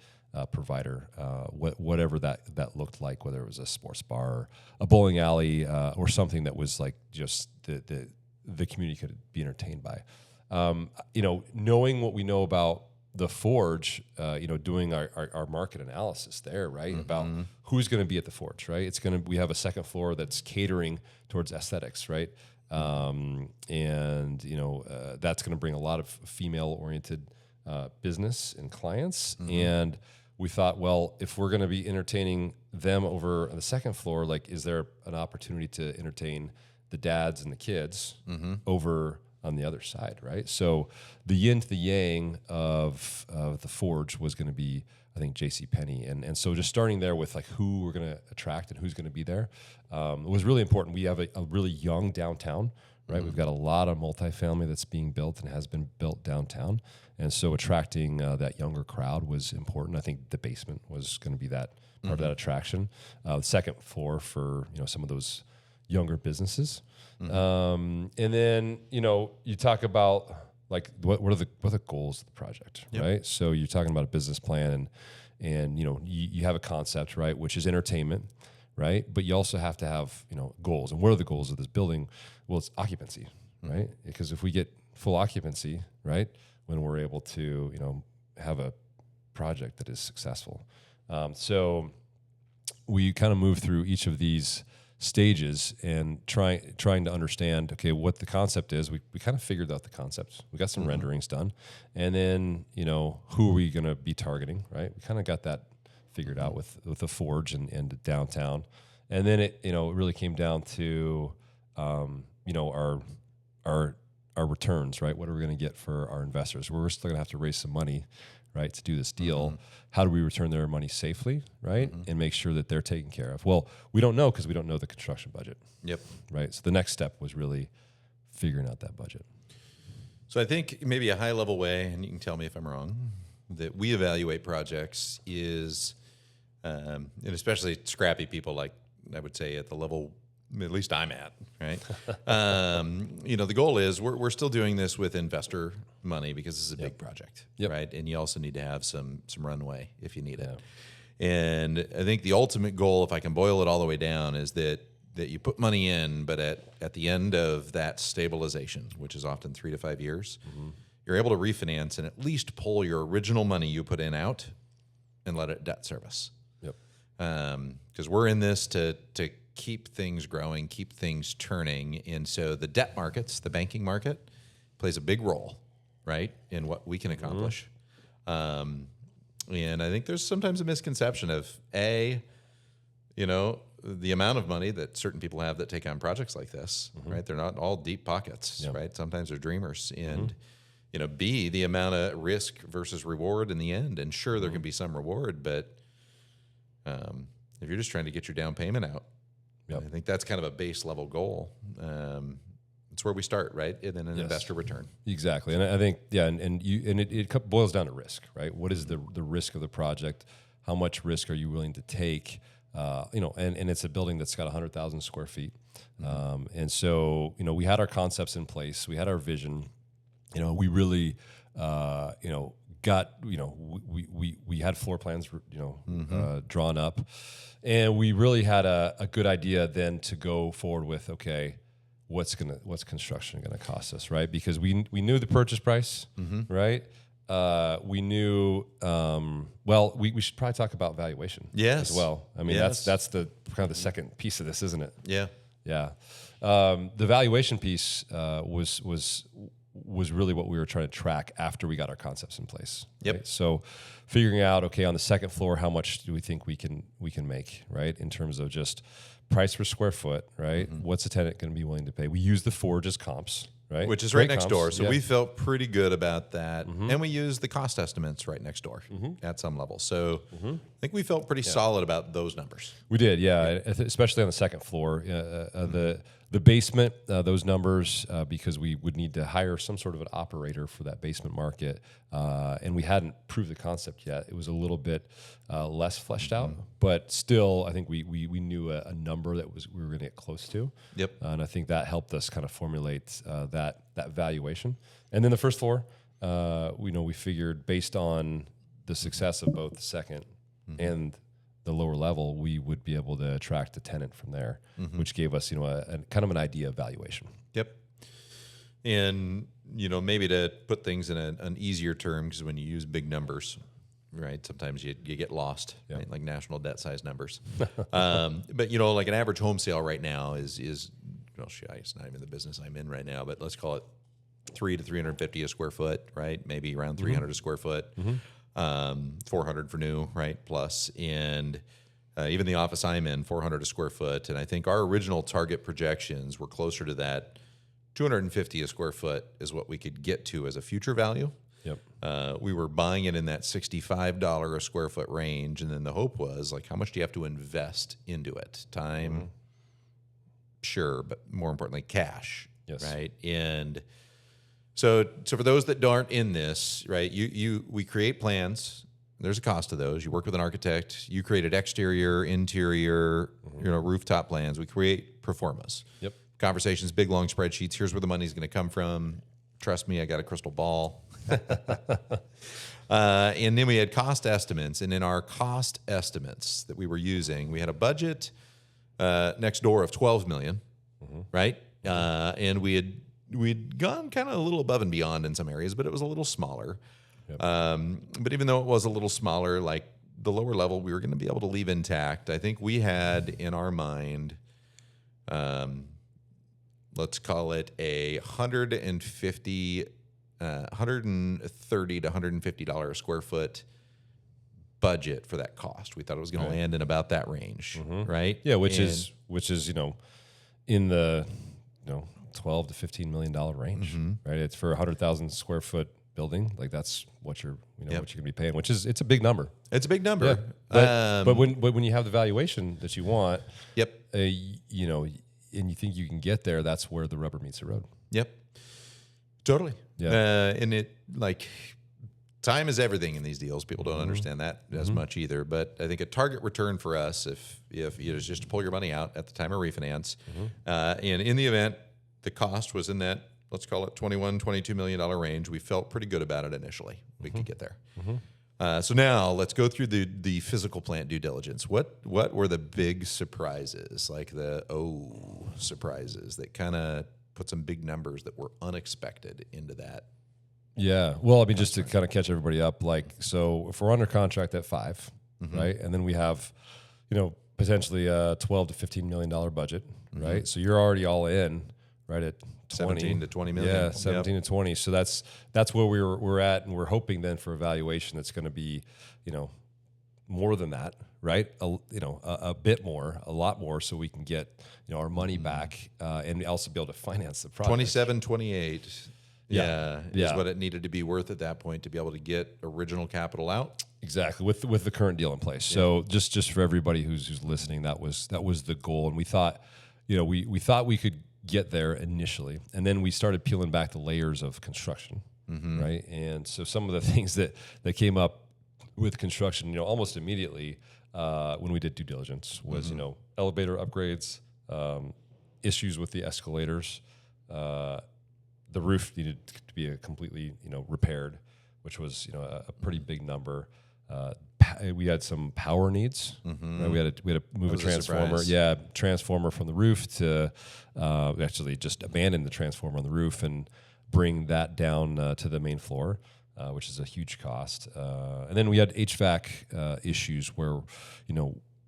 S1: provider, whatever that looked like, whether it was a sports bar, or a bowling alley, or something that was like just the community could be entertained by. Knowing what we know about the Forge, doing our market analysis there, right, about who's going to be at the Forge, right? We have a second floor that's catering towards aesthetics, right? That's going to bring a lot of female-oriented business and clients. And we thought, well, if we're going to be entertaining them over on the second floor, is there an opportunity to entertain the dads and the kids over on the other side, right? So the yin to the yang of the Forge was going to be, I think, JCPenney. And so just starting there with who we're going to attract and who's going to be there was really important. We have a really young downtown, right? We've got a lot of multifamily that's being built and has been built downtown. And so attracting that younger crowd was important. I think the basement was going to be that part of that attraction. The second floor for, some of those younger businesses. And then, you talk about what are the goals of the project, right? So you're talking about a business plan and you have a concept, right, which is entertainment, right? But you also have to have, goals. And what are the goals of this building? Well, it's occupancy, right? Because if we get full occupancy, right, when we're able to, have a project that is successful. So we kind of move through each of these stages and trying to understand, okay, what the concept is. We kind of figured out the concept. We got some renderings done. And then, who are we going to be targeting, right? We kind of got that figured out with the Forge and downtown. And then it really came down to, our returns, right? What are we going to get for our investors? We're still going to have to raise some money, right, to do this deal. How do we return their money safely, right, and make sure that they're taken care of? Well, we don't know because we don't know the construction budget. Right. So the next step was really figuring out that budget.
S2: So I think maybe a high-level way, and you can tell me if I'm wrong, that we evaluate projects is, and especially scrappy people, like I would say at the level at least I'm at, right? The goal is we're still doing this with investor money because this is a big project, right? And you also need to have some runway if you need it. And I think the ultimate goal, if I can boil it all the way down, is that you put money in, but at the end of that stabilization, which is often 3 to 5 years, you're able to refinance and at least pull your original money you put in out and let it debt service. Because we're in this to keep things growing, keep things turning. And so the debt markets, the banking market, plays a big role, right, in what we can accomplish. And I think there's sometimes a misconception of, the amount of money that certain people have that take on projects like this, right? They're not all deep pockets, right? Sometimes they're dreamers. And, B, the amount of risk versus reward in the end. And sure, there can be some reward, but if you're just trying to get your down payment out, I think that's kind of a base level goal. It's where we start, right? And then an investor return. Exactly. And I think, it boils down to risk, right? What is the risk of the project? How much risk are you willing to take? And it's a building that's got 100,000 square feet. And so, we had our concepts in place. We had our vision. We really
S1: we had floor plans, drawn up, and we really had a good idea then to go forward with, okay, what's construction gonna cost us, right? Because we knew the purchase price, right? We knew, we should probably talk about valuation as well. I mean, that's the kind of the second piece of this, isn't it?
S2: Yeah.
S1: Yeah. The valuation piece was really what we were trying to track after we got our concepts in place.
S2: Yep.
S1: Right? So figuring out, okay, on the second floor, how much do we think we can make, right? In terms of just price per square foot, right? What's a tenant going to be willing to pay? We use the Forge as comps, right?
S2: Which is
S1: Great
S2: right next
S1: comps.
S2: door. So
S1: Yeah.
S2: we felt pretty good about that. And we used the cost estimates right next door at some level. So I think we felt pretty solid about those numbers.
S1: We did, yeah. Especially on the second floor. The basement, those numbers, because we would need to hire some sort of an operator for that basement market, and we hadn't proved the concept yet. It was a little bit less fleshed out, but still, I think we knew a number that we were going to get close to.
S2: Yep.
S1: And I think that helped us kind of formulate that valuation. And then the first floor, we figured based on the success of both the second and the lower level, we would be able to attract a tenant from there, which gave us, a kind of an idea of valuation.
S2: Yep. And, maybe to put things in an easier term, because when you use big numbers, right, sometimes you get lost, right? Like national debt size numbers. But, like an average home sale right now is it's not even the business I'm in right now, but let's call it $300 to $350 a square foot, right? Maybe around $300 a square foot. 400 for new, right? Plus, and even the office I'm in, 400 a square foot. And I think our original target projections were closer to that. 250 a square foot is what we could get to as a future value.
S1: Yep.
S2: We were buying it in that $65 a square foot range. And then the hope was, like, how much do you have to invest into it? Time, sure, but more importantly, cash, right? And So for those that aren't in this, right, we create plans. There's a cost to those. You work with an architect. You created exterior, interior, rooftop plans. We create pro formas.
S1: Yep.
S2: Conversations, big long spreadsheets. Here's where the money's going to come from. Trust me, I got a crystal ball. And then we had cost estimates. And in our cost estimates that we were using, we had a budget next door of $12 million, right? And we'd gone kind of a little above and beyond in some areas, but it was a little smaller.
S1: Yep.
S2: But even though it was a little smaller, like the lower level, we were going to be able to leave intact. I think we had in our mind, let's call it a $130 to $150 a square foot budget for that cost. We thought it was going to land in about that range, right?
S1: Yeah, which is in the 12 to $15 million range, right? It's for 100,000 square foot building. Like that's what you're, what you're gonna be paying, which is, it's a big number.
S2: It's a big number.
S1: Yeah. But when you have the valuation that you want,
S2: and
S1: you think you can get there, that's where the rubber meets the road.
S2: Yep. Totally.
S1: Yeah.
S2: And it, like, time is everything in these deals. People don't understand that as much either. But I think a target return for us, if just to pull your money out at the time of refinance, and in the event the cost was in that, let's call it $21-22 million range, we felt pretty good about it initially. We could get there. So now let's go through the physical plant due diligence. What were the big surprises, like the surprises that kind of put some big numbers that were unexpected into that?
S1: Yeah. Well, I mean, just to kind of catch everybody up, like, so if we're under contract at 5, right? And then we have, potentially a $12 to $15 million budget, right? So you're already all in, right, at
S2: 17 to 20 million.
S1: Yeah, 17 to 20. So that's where we're at, and we're hoping then for a valuation that's going to be, more than that, right? A bit more, a lot more, so we can get our money back, and also be able to finance the project.
S2: 27, 28.
S1: Yeah.
S2: Is what it needed to be worth at that point to be able to get original capital out.
S1: Exactly, with the current deal in place. So just for everybody who's listening, that was the goal, and we thought, we thought we could get there initially, and then we started peeling back the layers of construction, right? And so some of the things that came up with construction, almost immediately when we did due diligence was, elevator upgrades, issues with the escalators, the roof needed to be completely, repaired. which was a pretty big number. We had some power needs. Right? We had to move a transformer. Transformer from the roof to actually just abandon the transformer on the roof and bring that down to the main floor, which is a huge cost. And then we had HVAC issues where,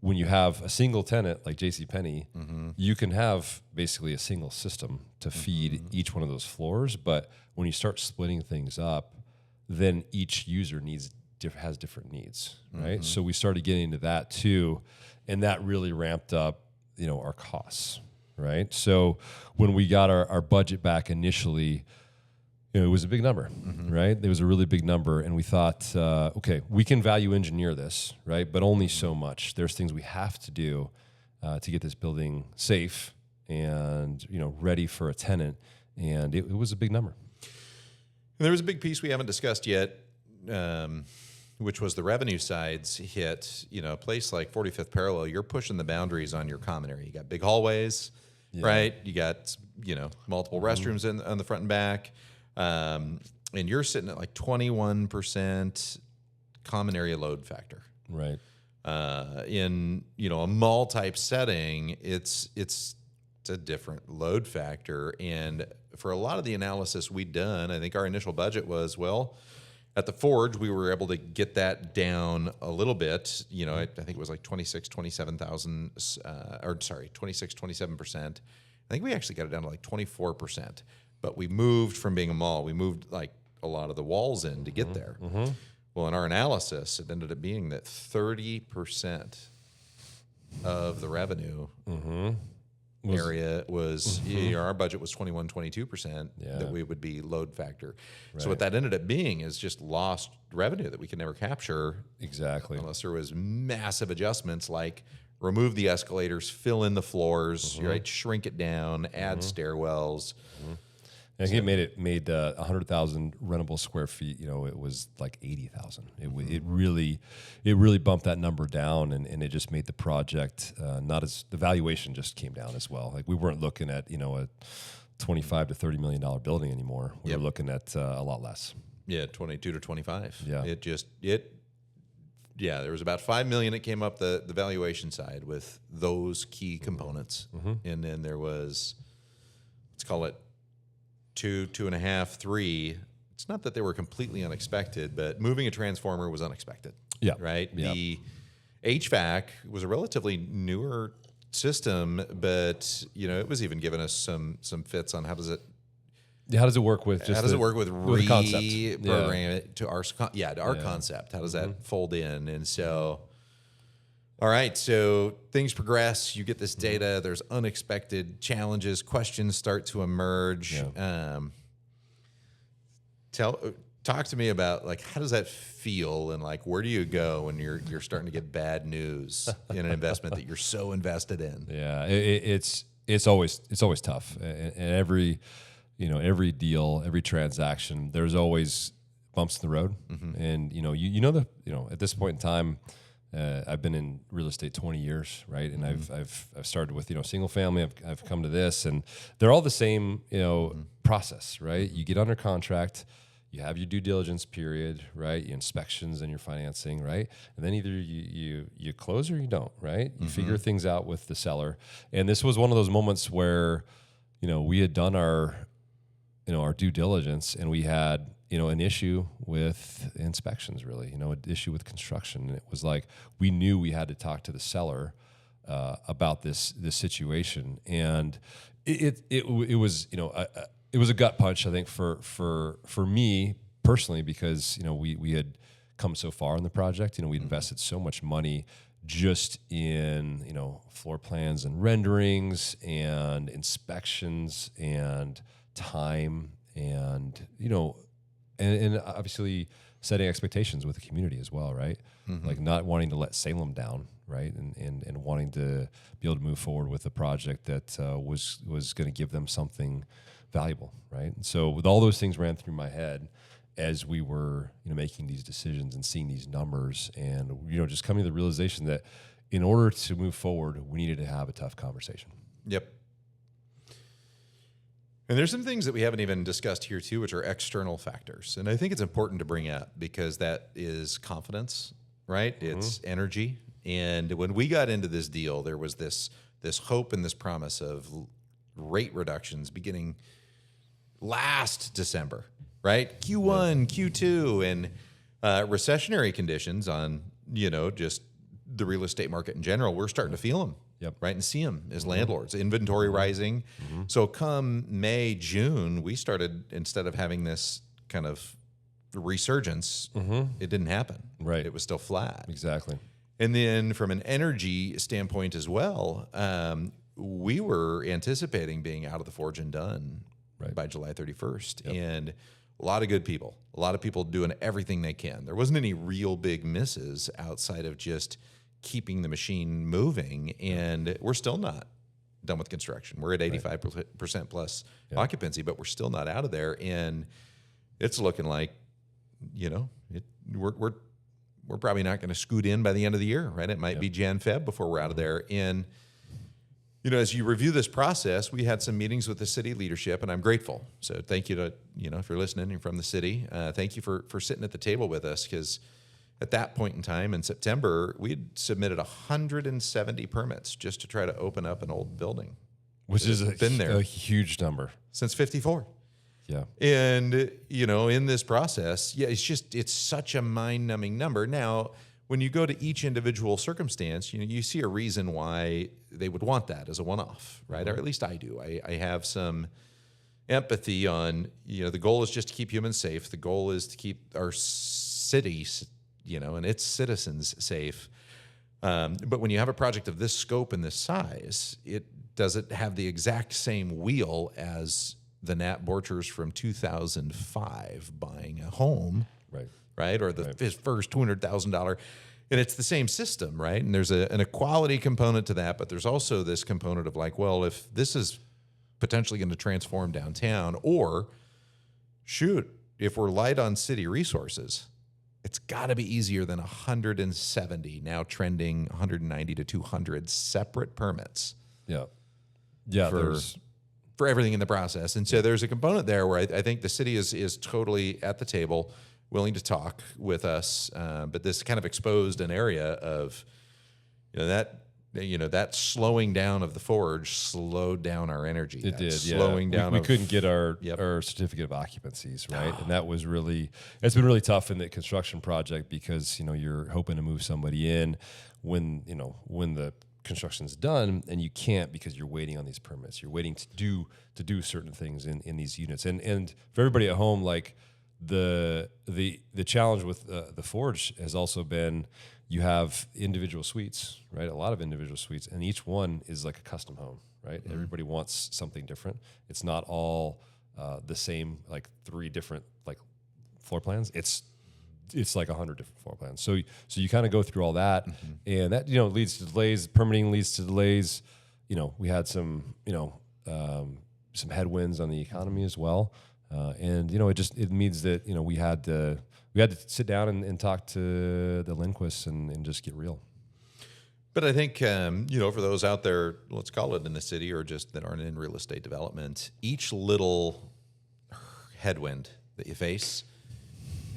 S1: when you have a single tenant like JCPenney, you can have basically a single system to feed each one of those floors. But when you start splitting things up, then each user has different needs, right? So we started getting into that too, and that really ramped up, our costs, right? So when we got our budget back initially, it was a big number, right? It was a really big number, and we thought, okay, we can value engineer this, right? But only so much. There's things we have to do to get this building safe and ready for a tenant, and it was a big number.
S2: And there was a big piece we haven't discussed yet, which was the revenue sides hit. A place like 45th Parallel, you're pushing the boundaries on your common area. You got big hallways, right? You got multiple restrooms on the front and back. And you're sitting at like 21% common area load factor.
S1: Right.
S2: In a mall type setting, it's a different load factor. And for a lot of the analysis we'd done, I think our initial budget was, at the Forge, we were able to get that down a little bit. I think it was like 27%. I think we actually got it down to like 24%. But we moved from being a mall, we moved like a lot of the walls in to get there. Well, in our analysis, it ended up being that 30% of the revenue area was, our budget was 22% that we would be load factor. Right. So what that ended up being is just lost revenue that we could never capture.
S1: Exactly.
S2: Unless there was massive adjustments like remove the escalators, fill in the floors, right? Shrink it down, add stairwells.
S1: I think it made 100,000 rentable square feet. It was like 80,000. It really bumped that number down, and it just made the project the valuation just came down as well. Like we weren't looking at a $25 to $30 million building anymore. We were looking at a lot less.
S2: Yeah, 22 to 25.
S1: Yeah,
S2: there was about $5 million that came up the valuation side with those key components, and then there was, let's call it 2.5, 3. It's not that they were completely unexpected, but moving a transformer was unexpected.
S1: Yeah.
S2: Right.
S1: Yeah.
S2: The HVAC was a relatively newer system, but it was even giving us some fits on how does it
S1: work with
S2: reprogram it to our concept? How does that fold in? And so, all right, so things progress. You get this data. There's unexpected challenges. Questions start to emerge.
S1: Yeah.
S2: Talk to me about how does that feel, and where do you go when you're starting to get bad news in an investment that you're so invested in?
S1: Yeah, it's always tough, and every deal, every transaction, there's always bumps in the road, and at this point in time. I've been in real estate 20 years, right? And I've started with single family. I've come to this, and they're all the same process, right? You get under contract, you have your due diligence period, right? Your inspections and your financing, right? And then either you close or you don't, right? You figure things out with the seller. And this was one of those moments where we had done our due diligence, and we had an issue with inspections, really, an issue with construction. And it was like, we knew we had to talk to the seller about this situation. And it was, it was a gut punch, I think, for me personally, because, we had come so far in the project. We'd invested so much money just in, floor plans and renderings and inspections and time and, and obviously setting expectations with the community as well, right? Like not wanting to let Salem down, right? And wanting to be able to move forward with a project that was going to give them something valuable, right? And so with all those things ran through my head as we were making these decisions and seeing these numbers, and just coming to the realization that in order to move forward, we needed to have a tough conversation.
S2: Yep. And there's some things that we haven't even discussed here too, which are external factors. And I think it's important to bring up because that is confidence, right? It's energy. And when we got into this deal, there was this hope and this promise of rate reductions beginning last December, right? Q1, Q2, and recessionary conditions on, just the real estate market in general. We're starting to feel them.
S1: Yep.
S2: Right, and see them as landlords. Inventory rising. So come May, June, we started, instead of having this kind of resurgence, it didn't happen.
S1: Right.
S2: It was still flat.
S1: Exactly.
S2: And then from an energy standpoint as well, we were anticipating being out of the forge and done by July 31st. Yep. And a lot of good people, a lot of people doing everything they can. There wasn't any real big misses outside of just keeping the machine moving, and we're still not done with construction. We're at 85% plus occupancy, but we're still not out of there, and it's looking like, we're probably not going to scoot in by the end of the year, right? It might be Jan, Feb before we're out of there. And as you review this process, we had some meetings with the city leadership, and I'm grateful. So thank you to if you're listening and from the city, thank you for sitting at the table with us, because at that point in time in September, we had submitted 170 permits just to try to open up an old building,
S1: which is
S2: been there
S1: a huge number
S2: since '54.
S1: Yeah.
S2: And in this process, it's such a mind-numbing number. Now, when you go to each individual circumstance, you see a reason why they would want that as a one-off, right? Or at least I do. I have some empathy on, the goal is just to keep humans safe. The goal is to keep our city and its citizens safe. But when you have a project of this scope and this size, it doesn't have the exact same wheel as the Nat Borchers from 2005 buying a home, right? Or his first $200,000. And it's the same system, right? And there's an equality component to that, but there's also this component of like, well, if this is potentially going to transform downtown, or shoot, if we're light on city resources, it's got to be easier than 170, now trending 190 to 200 separate permits.
S1: Yeah.
S2: For everything in the process. And so there's a component there where I think the city is totally at the table, willing to talk with us. But this kind of exposed an area of, that slowing down of the forge slowed down our energy.
S1: It did,
S2: slowing down.
S1: We couldn't get our certificate of occupancies, right? And that was it's been really tough in the construction project because, you're hoping to move somebody in when the construction's done, and you can't because you're waiting on these permits. You're waiting to do certain things in these units. And for everybody at home, like the challenge with the forge has also been, you have individual suites, right? A lot of individual suites, and each one is like a custom home, right? Mm-hmm. Everybody wants something different. It's not all the same, like 3 different like floor plans. It's like 100 different floor plans. So you kind of go through all that, and that leads to delays. Permitting leads to delays. We had some some headwinds on the economy as well, and it means that we had to sit down and talk to the Lindquists and just get real.
S2: But I think for those out there, let's call it in the city or just that aren't in real estate development, each little headwind that you face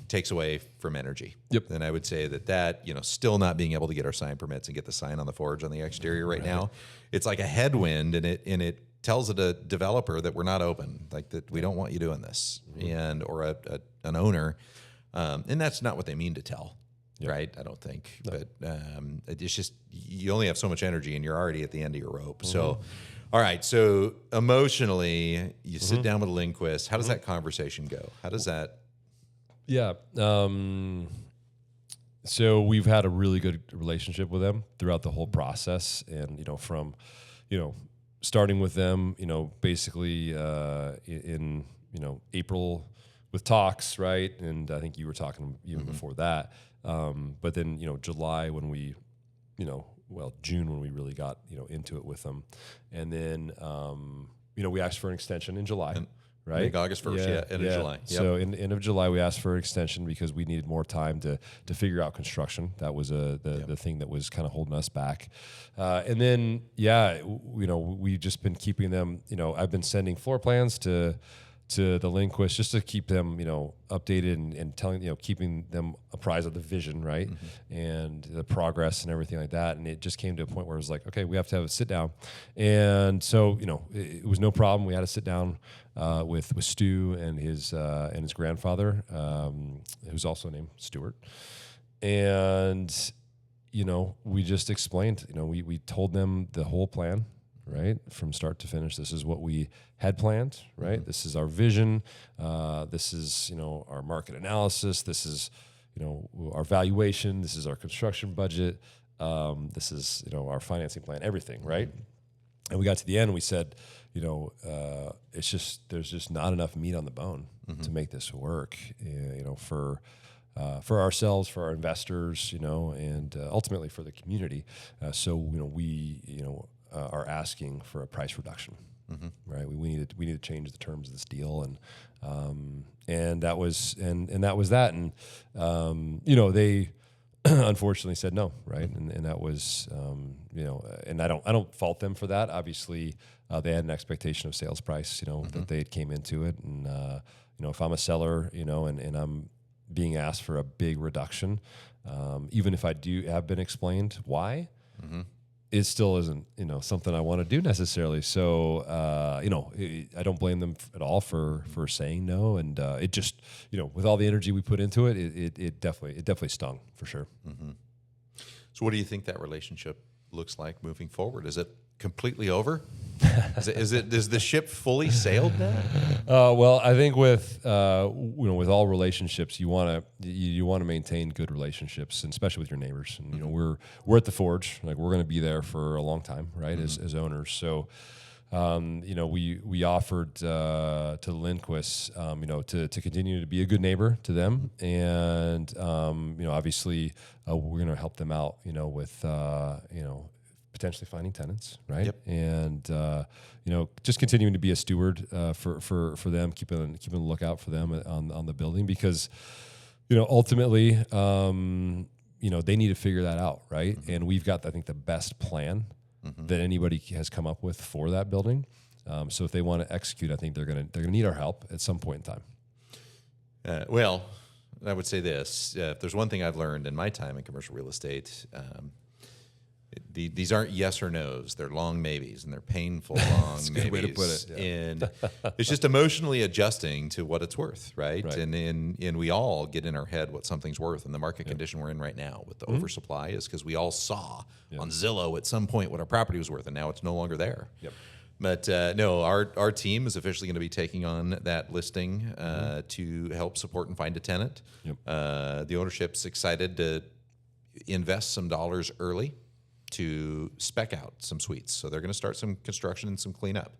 S2: takes away from energy.
S1: Yep.
S2: And I would say that still not being able to get our sign permits and get the sign on the forge on the exterior right now, it's like a headwind, and it tells a developer that we're not open, like that we don't want you doing this, or an owner, and that's not what they mean to tell, right? I don't think, but it's just you only have so much energy, and you're already at the end of your rope. So, all right, so emotionally, you sit down with a Lindquist. How does that conversation go? How does that?
S1: Yeah. So we've had a really good relationship with them throughout the whole process. And, from, starting with them, basically in
S2: Mm-hmm.
S1: April with talks, right? And I think you were talking even before that. But then, July when we, June when we really got, into it with them. And then, we asked for an extension in July. right?
S2: I think August 1st, end of July. Yep.
S1: So in the end of July, we asked for an extension because we needed more time to figure out construction. That was the thing that was kind of holding us back. And then, we've just been keeping them, I've been sending floor plans to the Lindquist just to keep them, updated and telling, keeping them apprised of the vision, right? And the progress and everything like that. And it just came to a point where it was like, okay, we have to have a sit down. And so, it was no problem. We had to sit down with Stu and his grandfather, who's also named Stuart. And, we just explained, we told them the whole plan, right? From start to finish, this is what we had planned, right? This is our vision. This is, our market analysis. This is, our valuation. This is our construction budget. This is, our financing plan, everything, right? And we got to the end and we said, it's just, there's just not enough meat on the bone to make this work, for ourselves, for our investors, and ultimately for the community. So, we are asking for a price reduction, right? We need to change the terms of this deal, and that was that, and they unfortunately said no, right? And that was and I don't fault them for that. Obviously, they had an expectation of sales price, that they came into it, and if I'm a seller, and I'm being asked for a big reduction, even if I have been explained why. It still isn't, something I want to do necessarily. So, I don't blame them at all for saying no. And it just, with all the energy we put into it, it definitely stung for sure.
S2: So what do you think that relationship looks like moving forward? Is it completely over? Is the ship fully sailed now?
S1: Well, I think with with all relationships, you want to maintain good relationships, and especially with your neighbors. And we're at the Forge, like we're going to be there for a long time, right? As owners, so. We offered to the Lindquists, to continue to be a good neighbor to them, and obviously we're going to help them out, with potentially finding tenants, right?
S2: Yep.
S1: And just continuing to be a steward for them, keeping a lookout for them on the building, because ultimately they need to figure that out, right? And we've got, I think, the best plan that anybody has come up with for that building. So if they want to execute, I think they're gonna need our help at some point in time.
S2: Well, I would say this: if there's one thing I've learned in my time in commercial real estate, these aren't yes or no's; they're long maybes, and they're painful long maybes. That's a good way to put it. Yeah. And it's just emotionally adjusting to what it's worth, right? And we all get in our head what something's worth, and the market condition we're in right now with the oversupply is because we all saw on Zillow at some point what our property was worth, and now it's no longer there.
S1: Yep.
S2: But no, our team is officially going to be taking on that listing to help support and find a tenant.
S1: Yep.
S2: The ownership's excited to invest some dollars early to spec out some suites. So they're going to start some construction and some cleanup.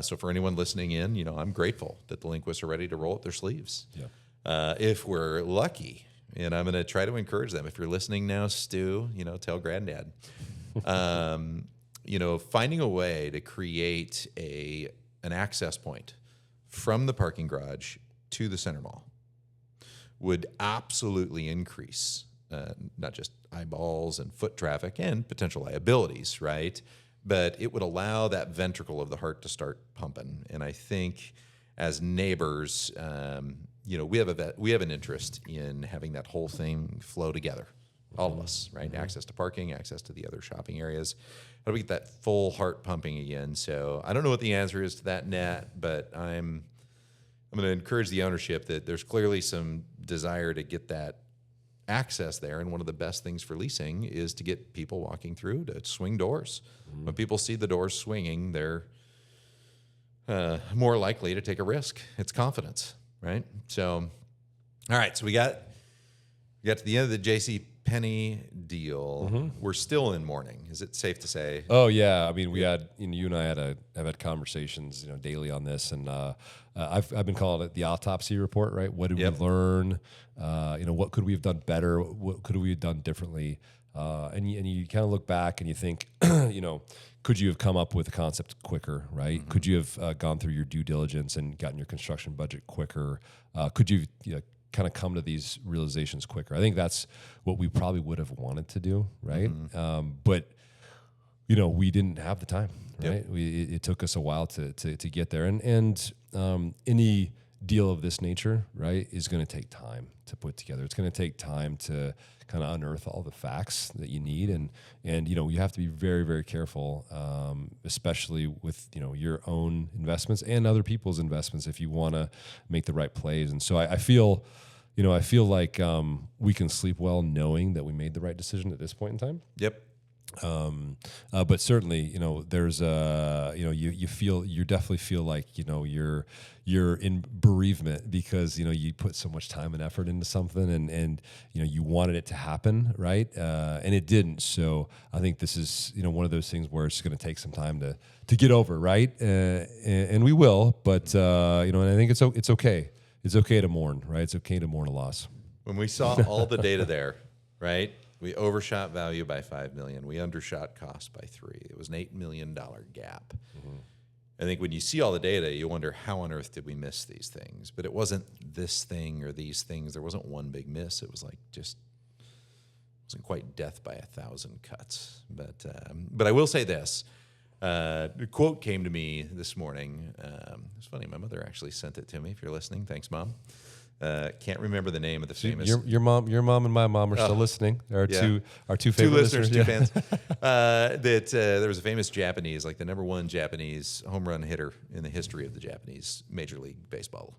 S2: So for anyone listening in, I'm grateful that the Lindquists are ready to roll up their sleeves.
S1: Yeah.
S2: If we're lucky, and I'm going to try to encourage them. If you're listening now, Stu, tell Granddad. Finding a way to create an access point from the parking garage to the center mall would absolutely increase not just eyeballs and foot traffic and potential liabilities, right? But it would allow that ventricle of the heart to start pumping. And I think as neighbors, we have an interest in having that whole thing flow together. All of us, right? Access to parking, access to the other shopping areas. How do we get that full heart pumping again? So I don't know what the answer is to that, Nat, but I'm going to encourage the ownership that there's clearly some desire to get that access there, and one of the best things for leasing is to get people walking through, to swing doors. When people see the doors swinging, they're more likely to take a risk. It's confidence, right? So, all right, so we got to the end of the JC Penney deal, we're still in mourning. Is it safe to say?
S1: Oh yeah, I mean, we had you and I have had conversations, daily on this, and I've been calling it the autopsy report, right? What did we learn? What could we have done better? What could we have done differently? And you kind of look back and you think, could you have come up with a concept quicker, right? Could you have gone through your due diligence and gotten your construction budget quicker? Could you kind of come to these realizations quicker? I think that's what we probably would have wanted to do, right? But we didn't have the time, right? It took us a while to get there, and any deal of this nature, right, is going to take time to put together. It's going to take time to kind of unearth all the facts that you need, and you have to be very, very careful, especially with your own investments and other people's investments if you want to make the right plays. And so I feel like we can sleep well knowing that we made the right decision at this point in time.
S2: Yep.
S1: But certainly, there's you definitely feel like you're in bereavement because you put so much time and effort into something, and you wanted it to happen, right? And it didn't. So I think this is one of those things where it's going to take some time to get over, right? And we will, but and I think it's okay. It's okay to mourn, right? It's okay to mourn a loss.
S2: When we saw all the data there, right? We overshot value by $5 million. We undershot cost by $3 million. It was an $8 million gap. I think when you see all the data, you wonder how on earth did we miss these things? But it wasn't this thing or these things. There wasn't one big miss. It was like it wasn't quite death by 1,000 cuts. But I will say this. A quote came to me this morning. It's funny. My mother actually sent it to me. If you're listening, thanks, Mom. Can't remember the name of the famous.
S1: Your mom and my mom are still listening. There are our two favorite
S2: listeners, two fans. There was a famous Japanese, like the number one Japanese home run hitter in the history of the Japanese Major League Baseball.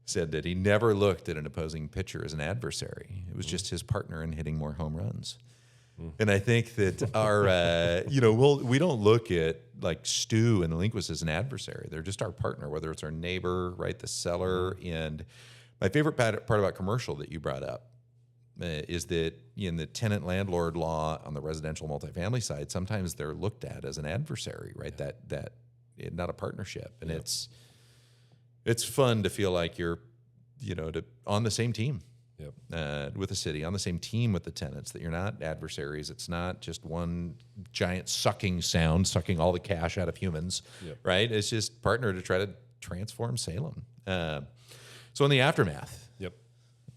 S2: Said that he never looked at an opposing pitcher as an adversary. It was just his partner in hitting more home runs. And I think that our, we don't look at like Stu and Lindquist as an adversary. They're just our partner, whether it's our neighbor, right, the seller. And my favorite part about commercial that you brought up is that in the tenant landlord law on the residential multifamily side, sometimes they're looked at as an adversary, right? That not a partnership. And it's fun to feel like you're, on the same team. With the city, on the same team with the tenants, that you're not adversaries. It's not just one giant sucking sound, sucking all the cash out of humans, right? It's just partner to try to transform Salem. So in the aftermath,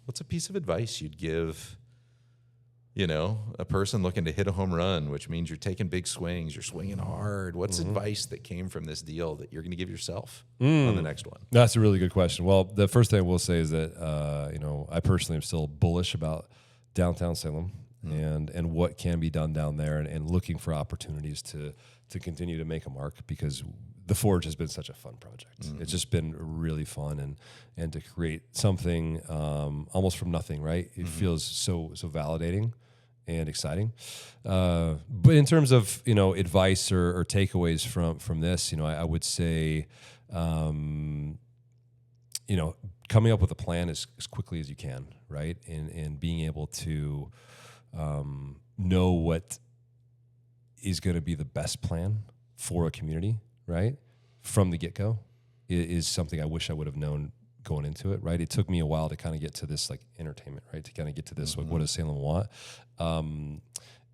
S2: what's a piece of advice you'd give, a person looking to hit a home run, which means you're taking big swings, you're swinging hard. What's advice that came from this deal that you're going to give yourself on the next one?
S1: That's a really good question. Well, the first thing I will say is that, I personally am still bullish about downtown Salem and what can be done down there, and looking for opportunities to continue to make a mark, because the Forge has been such a fun project. It's just been really fun, and to create something almost from nothing, right? It feels so validating and exciting. But in terms of advice or takeaways from this, I would say coming up with a plan as quickly as you can, right? And being able to know what is going to be the best plan for a community, right? From the get-go is something I wish I would have known going into it, right? It took me a while to kind of get to this like entertainment, right? To kind of get to this, like, what does Salem want?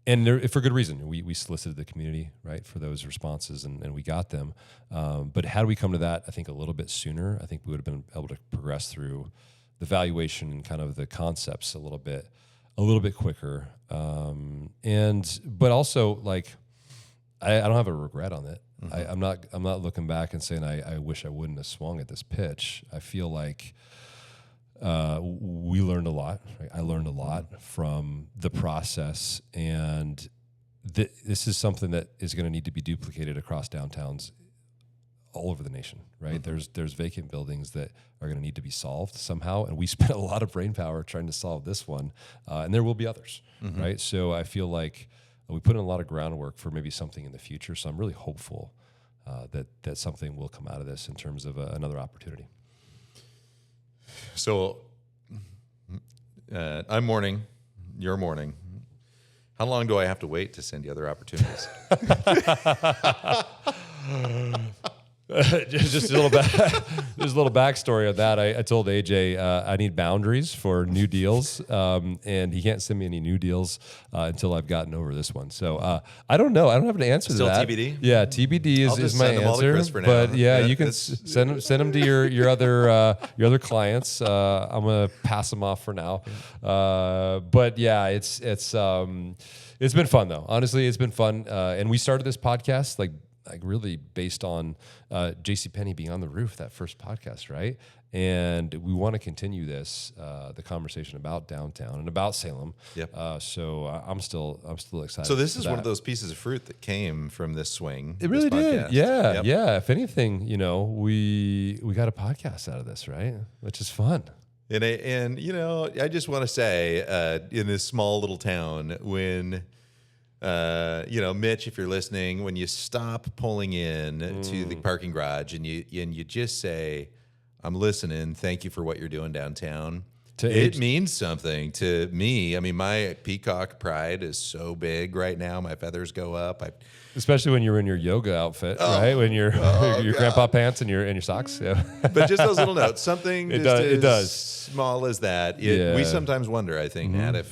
S1: And for good reason. We solicited the community, right, for those responses, and we got them. But had we come to that, I think, a little bit sooner, I think we would have been able to progress through the valuation and kind of the concepts a little bit quicker. But also, like, I don't have a regret on it. I'm not looking back and saying I wish I wouldn't have swung at this pitch. I feel like we learned a lot. Right? I learned a lot from the process, and this is something that is going to need to be duplicated across downtowns all over the nation. Right? There's vacant buildings that are going to need to be solved somehow, and we spent a lot of brain power trying to solve this one, and there will be others. Right? So I feel like we put in a lot of groundwork for maybe something in the future. So I'm really hopeful that something will come out of this in terms of another opportunity.
S2: So I'm mourning your morning. How long do I have to wait to send you other opportunities?
S1: Just a little backstory on that. I told AJ I need boundaries for new deals, and he can't send me any new deals until I've gotten over this one. So I don't know. I don't have an answer
S2: Still
S1: to that.
S2: TBD?
S1: Yeah, TBD is my
S2: send them all to
S1: answer.
S2: Chris for now.
S1: But yeah,
S2: Yeah,
S1: you can send them to your other clients. I'm gonna pass them off for now. But yeah, it's been fun though. Honestly, it's been fun. And we started this podcast like really based on JC Penney being on the roof, that first podcast, right? And we want to continue this, the conversation about downtown and about Salem.
S2: Yep.
S1: So I'm still excited.
S2: So this is one of those pieces of fruit that came from this swing.
S1: It really did.
S2: Podcast.
S1: Yeah.
S2: Yep.
S1: Yeah. If anything, we got a podcast out of this, right? Which is fun.
S2: And I just want to say, in this small little town, when Mitch, if you're listening, when you stop pulling in to the parking garage and you just say, "I'm listening. Thank you for what you're doing downtown." It means something to me. I mean, my peacock pride is so big right now. My feathers go up.
S1: Especially when you're in your yoga outfit, right? When you're your grandpa pants and your socks. Yeah.
S2: But just those little notes, something
S1: it
S2: as
S1: does.
S2: small as that. We sometimes wonder, I think, Nat,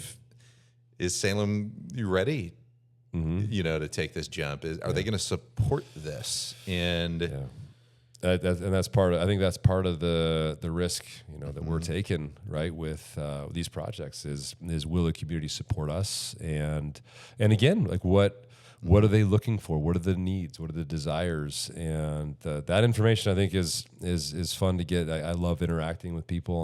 S2: is Salem ready? To take this jump? Are they going to support this? And
S1: that's part of. I think that's part of the risk, that we're taking, right, with these projects is will the community support us? And again, like what are they looking for? What are the needs? What are the desires? And that information, I think, is fun to get. I love interacting with people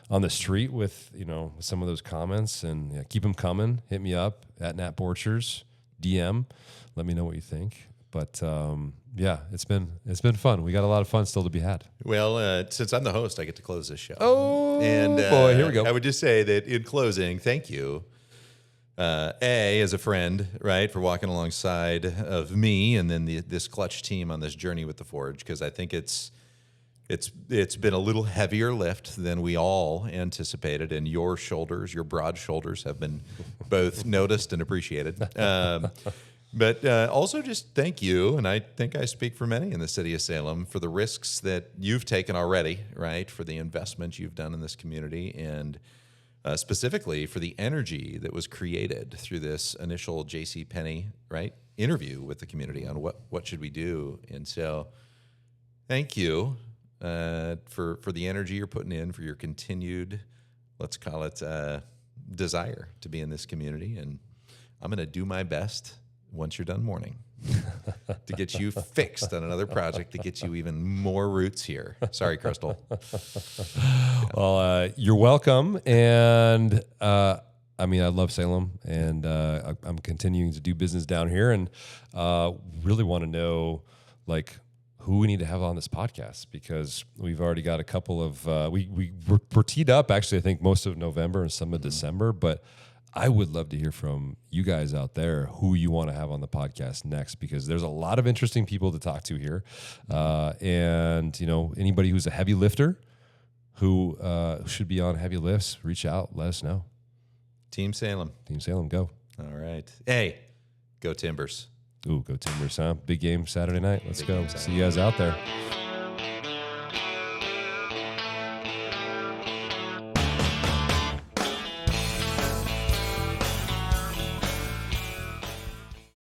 S1: on the street with some of those comments, and keep them coming. Hit me up at Nat Borchers, DM. Let me know what you think. But it's been fun. We got a lot of fun still to be had.
S2: Well, since I'm the host, I get to close this show.
S1: Oh,
S2: and
S1: boy, here we go.
S2: I would just say that in closing, thank you, as a friend, right, for walking alongside of me and then this clutch team on this journey with the Forge, because I think it's been a little heavier lift than we all anticipated, and your broad shoulders have been both noticed and appreciated. But also just thank you, and I think I speak for many in the city of Salem, for the risks that you've taken already, right, for the investment you've done in this community, and specifically for the energy that was created through this initial JC Penney, right, interview with the community on what should we do. And so thank you for the energy you're putting in, for your continued, let's call it, desire to be in this community. And I'm going to do my best once you're done mourning to get you fixed on another project that gets you even more roots here. Sorry, Crystal.
S1: Well, you're welcome. And I love Salem, and I'm continuing to do business down here, and really want to know who we need to have on this podcast, because we've already got a couple of we're teed up, actually, I think most of November and some of December, but I would love to hear from you guys out there who you want to have on the podcast next, because there's a lot of interesting people to talk to here. And anybody who's a heavy lifter who should be on heavy lifts, reach out, let us know.
S2: Team Salem,
S1: go.
S2: All right. Hey, go Timbers.
S1: Ooh, go Timbers, huh? Big game Saturday night. Let's go. See you guys out there.